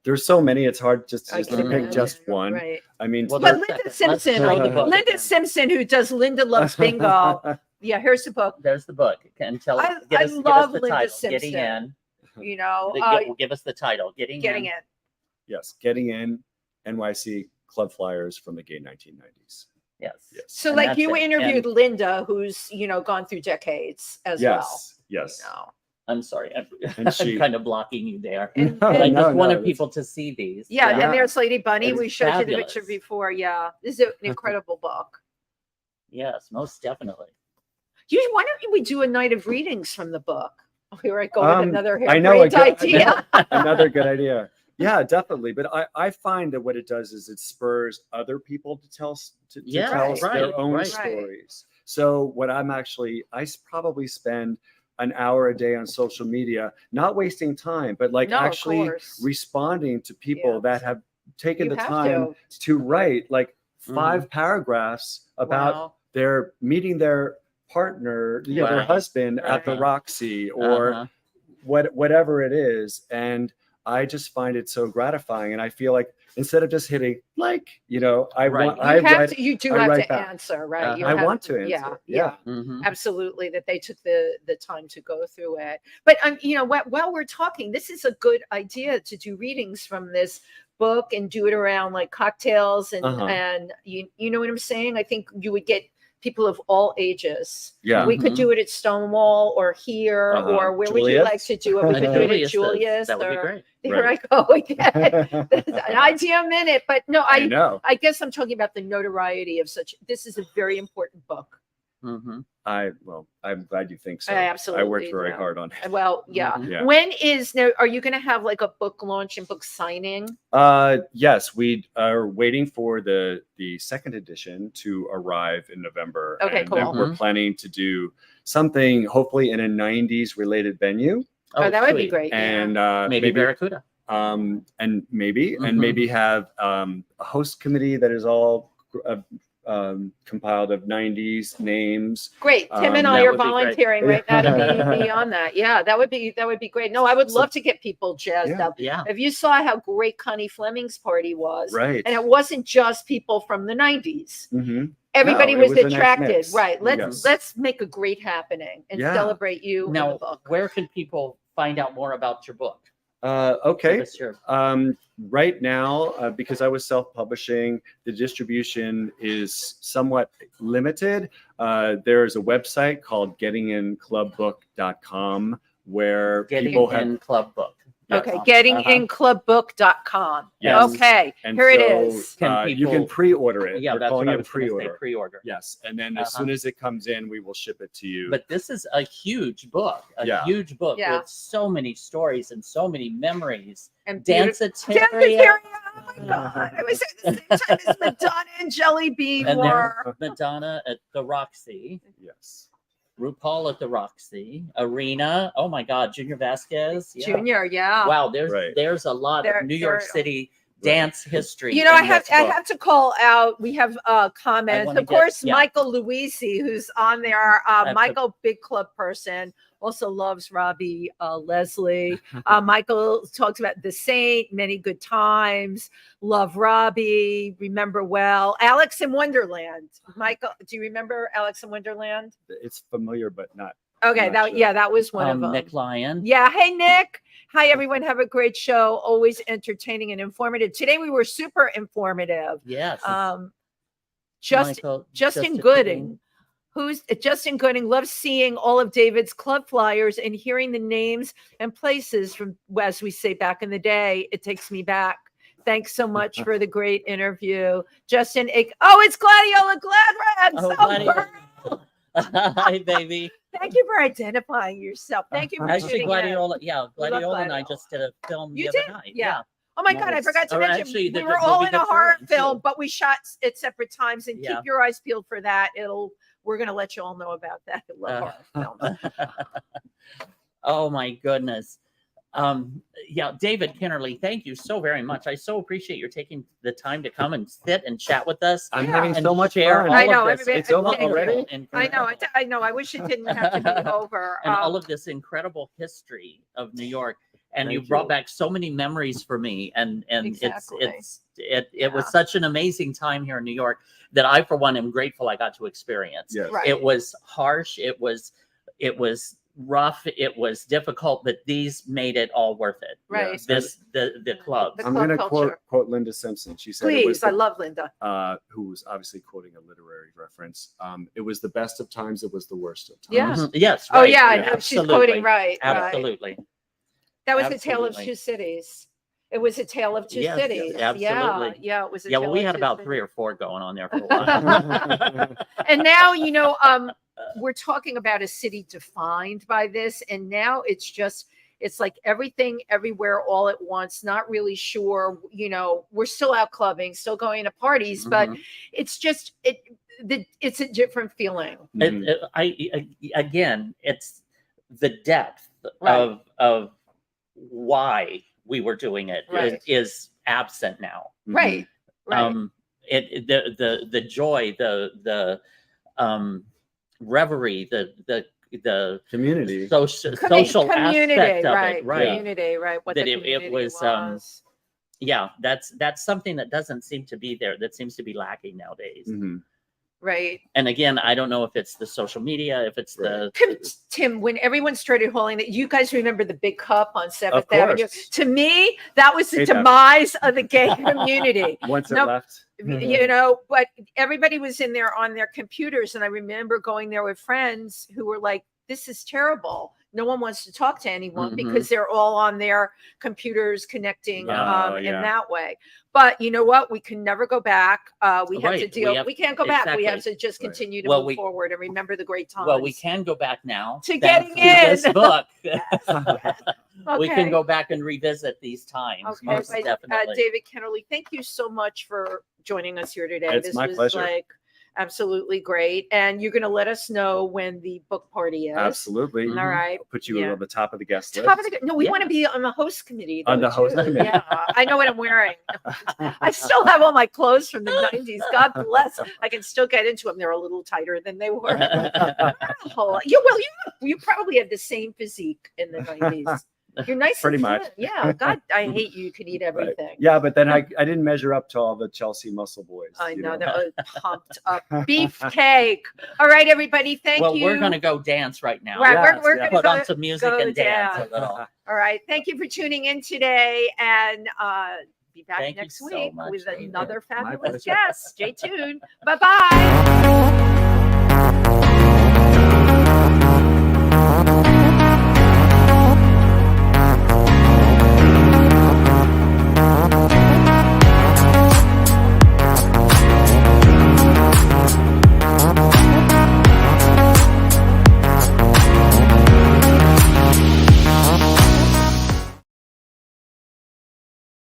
Speaker 3: There's so many, it's hard just to pick just one.
Speaker 1: Right.
Speaker 3: I mean,
Speaker 1: but Linda Simpson, who does Linda Loves Bingo. Yeah, here's the book.
Speaker 2: There's the book. And tell
Speaker 1: I
Speaker 2: give
Speaker 1: love
Speaker 2: us the
Speaker 1: Linda
Speaker 2: title.
Speaker 1: Simpson.
Speaker 2: Getting in.
Speaker 1: You know,
Speaker 2: give us the title. Getting in.
Speaker 3: Yes, Getting In, NYC Club Flyers from the gay 1990s.
Speaker 2: Yes.
Speaker 1: So, and like you interviewed Linda, who's gone through decades as well.
Speaker 3: Yes.
Speaker 2: I'm sorry, I'm kind of blocking you there.
Speaker 1: And
Speaker 2: I just wanted people to see these.
Speaker 1: Yeah, and there's Lady Bunny. We showed you the picture before. Yeah, this is an incredible book.
Speaker 2: Yes, most definitely.
Speaker 1: Why don't we do a night of readings from the book? Here I go with another great idea.
Speaker 3: Another good idea. Yeah, definitely. But I find that what it does is it spurs other people to tell their own stories. So what I probably spend an hour a day on social media, not wasting time, but actually responding to people that have taken the time to write 5 paragraphs about their meeting their partner, their husband at the Roxy or whatever it is. And I just find it so gratifying. And I feel like instead of just hitting you do have to
Speaker 1: answer, right?
Speaker 3: I want to answer.
Speaker 1: Yeah. Absolutely. That they took the time to go through it. But while we're talking, this is a good idea to do readings from this book and do it around cocktails and you know what I'm saying? I think you would get people of all ages.
Speaker 3: Yeah.
Speaker 1: We could do it at Stonewall or here or where would you like to do it? We could do it at Julius.
Speaker 2: That would be great.
Speaker 1: There I go again. An idea a minute, but no, I guess I'm talking about the notoriety of this is a very important book.
Speaker 3: I'm glad you think so.
Speaker 1: I absolutely
Speaker 3: worked very hard on it.
Speaker 1: Well, yeah. When are you going to have a book launch and book signing?
Speaker 3: Yes, we are waiting for the second edition to arrive in November.
Speaker 1: Okay,
Speaker 3: and
Speaker 1: cool.
Speaker 3: Then we're planning to do something hopefully in a 90s related venue.
Speaker 1: Oh, that would be great.
Speaker 2: And maybe Barracuda.
Speaker 3: And maybe have a host committee that is all compiled of 90s names.
Speaker 1: Great. Tim and I are volunteering right now to be on that. Yeah, that would be great. No, I would love to get people jazzed up.
Speaker 2: Yeah.
Speaker 1: If you saw how great Connie Fleming's party was,
Speaker 3: right,
Speaker 1: and it wasn't just people from the 90s. Everybody was attracted.
Speaker 3: Nice
Speaker 1: right. Let's make a great happening and celebrate you.
Speaker 2: Now,
Speaker 1: in the book.
Speaker 2: Where can people find out more about your book?
Speaker 3: Okay. Right now, because I was self-publishing, the distribution is somewhat limited. There's a website called gettinginclubbook.com where people have
Speaker 2: Club Book.
Speaker 1: Okay, gettinginclubbook.com.
Speaker 3: Yes.
Speaker 1: Okay,
Speaker 3: and
Speaker 1: here
Speaker 3: so,
Speaker 1: it is.
Speaker 3: You can pre-order it.
Speaker 2: Yeah,
Speaker 3: We're
Speaker 2: that's
Speaker 3: calling
Speaker 2: what I
Speaker 3: it
Speaker 2: was pre-order.
Speaker 3: pre-order. Yes, and then as soon as it comes in, we will ship it to you.
Speaker 2: But this is a huge book, huge book with so many stories and so many memories.
Speaker 1: And
Speaker 2: Danceteria.
Speaker 1: Oh my God! I was at the same time as Madonna and Jelly Bean
Speaker 2: and
Speaker 1: were.
Speaker 2: Madonna at the Roxy.
Speaker 3: Yes.
Speaker 2: RuPaul at the Roxy, Arena. Oh my God, Junior Vasquez.
Speaker 1: Junior, yeah.
Speaker 2: Wow, there's a lot of New York City dance history.
Speaker 1: I have to call out. We have comments. Of course, Michael Luisi, who's on there. Michael, big club person, also loves Robbie Leslie. Michael talks about The Saint, Many Good Times, Love Robbie, Remember Well, Alex in Wonderland. Michael, do you remember Alex in Wonderland?
Speaker 3: It's familiar, but not.
Speaker 1: Okay, that was one of them.
Speaker 2: Nick Lyon.
Speaker 1: Yeah, hey Nick. Hi everyone, have a great show. Always entertaining and informative. Today we were super informative.
Speaker 2: Yes.
Speaker 1: Justin Gooding. Justin Gooding loves seeing all of David's club flyers and hearing the names and places from, as we say back in the day. It takes me back. Thanks so much for the great interview, Justin. It's Gladiola Gladred.
Speaker 2: Hi, baby.
Speaker 1: Thank you for identifying yourself. Thank you for
Speaker 2: actually Gladiola. Yeah, Gladiola and I just did a film the other night.
Speaker 1: Yeah. Oh my God, I forgot to mention we were all in a horror film, but we shot at separate times. And keep your eyes peeled for that. We're gonna let you all know about that. I love horror films.
Speaker 2: Oh my goodness. David Kennerley, thank you so very much. I so appreciate your taking the time to come and sit and chat with us.
Speaker 3: I'm having so much
Speaker 2: fun.
Speaker 1: I know.
Speaker 3: It's over already.
Speaker 1: I know. I know. I wish it didn't have to be over.
Speaker 2: And all of this incredible history of New York. And you brought back so many memories for me. And
Speaker 1: exactly.
Speaker 2: it was such an amazing time here in New York that I, for one, am grateful I got to experience.
Speaker 3: Yes.
Speaker 1: Right.
Speaker 2: It was harsh. It was rough. It was difficult, but these made it all worth it.
Speaker 1: Right.
Speaker 2: The club.
Speaker 1: The
Speaker 3: I'm
Speaker 1: club
Speaker 3: going to
Speaker 1: culture.
Speaker 3: quote Linda Simpson. She said,
Speaker 1: Please, I love Linda.
Speaker 3: Who was obviously quoting a literary reference. It was the best of times. It was the worst of times.
Speaker 1: Yeah.
Speaker 2: Mhm. Yes.
Speaker 1: Oh
Speaker 2: right.
Speaker 1: yeah, I
Speaker 2: Yeah,
Speaker 1: know. She's
Speaker 2: absolutely.
Speaker 1: quoting right.
Speaker 2: Absolutely.
Speaker 1: Right. That was a tale of
Speaker 2: Absolutely.
Speaker 1: two cities. It was a tale of two
Speaker 2: Yes,
Speaker 1: cities.
Speaker 2: absolutely.
Speaker 1: Yeah, it was.
Speaker 2: Yeah, well, we had about 3 or 4 going on there for a while.
Speaker 1: And now, we're talking about a city defined by this, and now it's like everything, everywhere, all at once. Not really sure. We're still out clubbing, still going to parties, but it's just it's a different feeling.
Speaker 2: Again, it's the depth
Speaker 1: Right.
Speaker 2: of why we were doing it
Speaker 1: Right.
Speaker 2: is absent now.
Speaker 1: Right. Right.
Speaker 2: The joy, the reverie, the
Speaker 3: community,
Speaker 2: social
Speaker 1: community,
Speaker 2: aspect of
Speaker 1: right?
Speaker 2: it, right?
Speaker 1: Community, right? What
Speaker 2: That
Speaker 1: the
Speaker 2: it
Speaker 1: community
Speaker 2: was. Yeah, that's something that doesn't seem to be there. That seems to be lacking nowadays.
Speaker 1: Right.
Speaker 2: And again, I don't know if it's the social media, if it's the
Speaker 1: Tim, when everyone started hauling it, you guys remember the big cup on 7th Avenue? To me, that was the demise of the gay community.
Speaker 3: Once it left.
Speaker 1: But everybody was in there on their computers. And I remember going there with friends who were like, this is terrible. No one wants to talk to anyone because they're all on their computers connecting in that way. But you know what? We can never go back. We have to deal. We can't go back. We have to just continue to move forward and remember the great times.
Speaker 2: Well, we can go back now
Speaker 1: to getting in
Speaker 2: this book.
Speaker 1: Okay.
Speaker 2: We can go back and revisit these times.
Speaker 1: Okay,
Speaker 2: Most definitely.
Speaker 1: David Kennerley, thank you so much for joining us here today.
Speaker 3: It's my pleasure.
Speaker 1: Absolutely great. And you're going to let us know when the book party is.
Speaker 3: Absolutely.
Speaker 1: All right.
Speaker 3: I'll put you on the top of the guest list.
Speaker 1: No, we want to be on the host committee.
Speaker 3: On the host committee.
Speaker 1: Yeah, I know what I'm wearing. I still have all my clothes from the 90s. God bless. I can still get into them. They're a little tighter than they were. You probably had the same physique in the 90s. You're nice.
Speaker 3: Pretty much.
Speaker 1: Yeah. God, I hate you. You can eat everything.
Speaker 3: Right. Yeah, but then I didn't measure up to all the Chelsea muscle boys.
Speaker 1: I know. That was pumped up beefcake. All right, everybody. Thank you.
Speaker 2: Well, we're going to go dance right now.
Speaker 1: Right. We're going to
Speaker 2: put on some music and dance a little.
Speaker 1: All right. Thank you for tuning in today, and be back next week with another fabulous guest. Stay tuned. Bye-bye.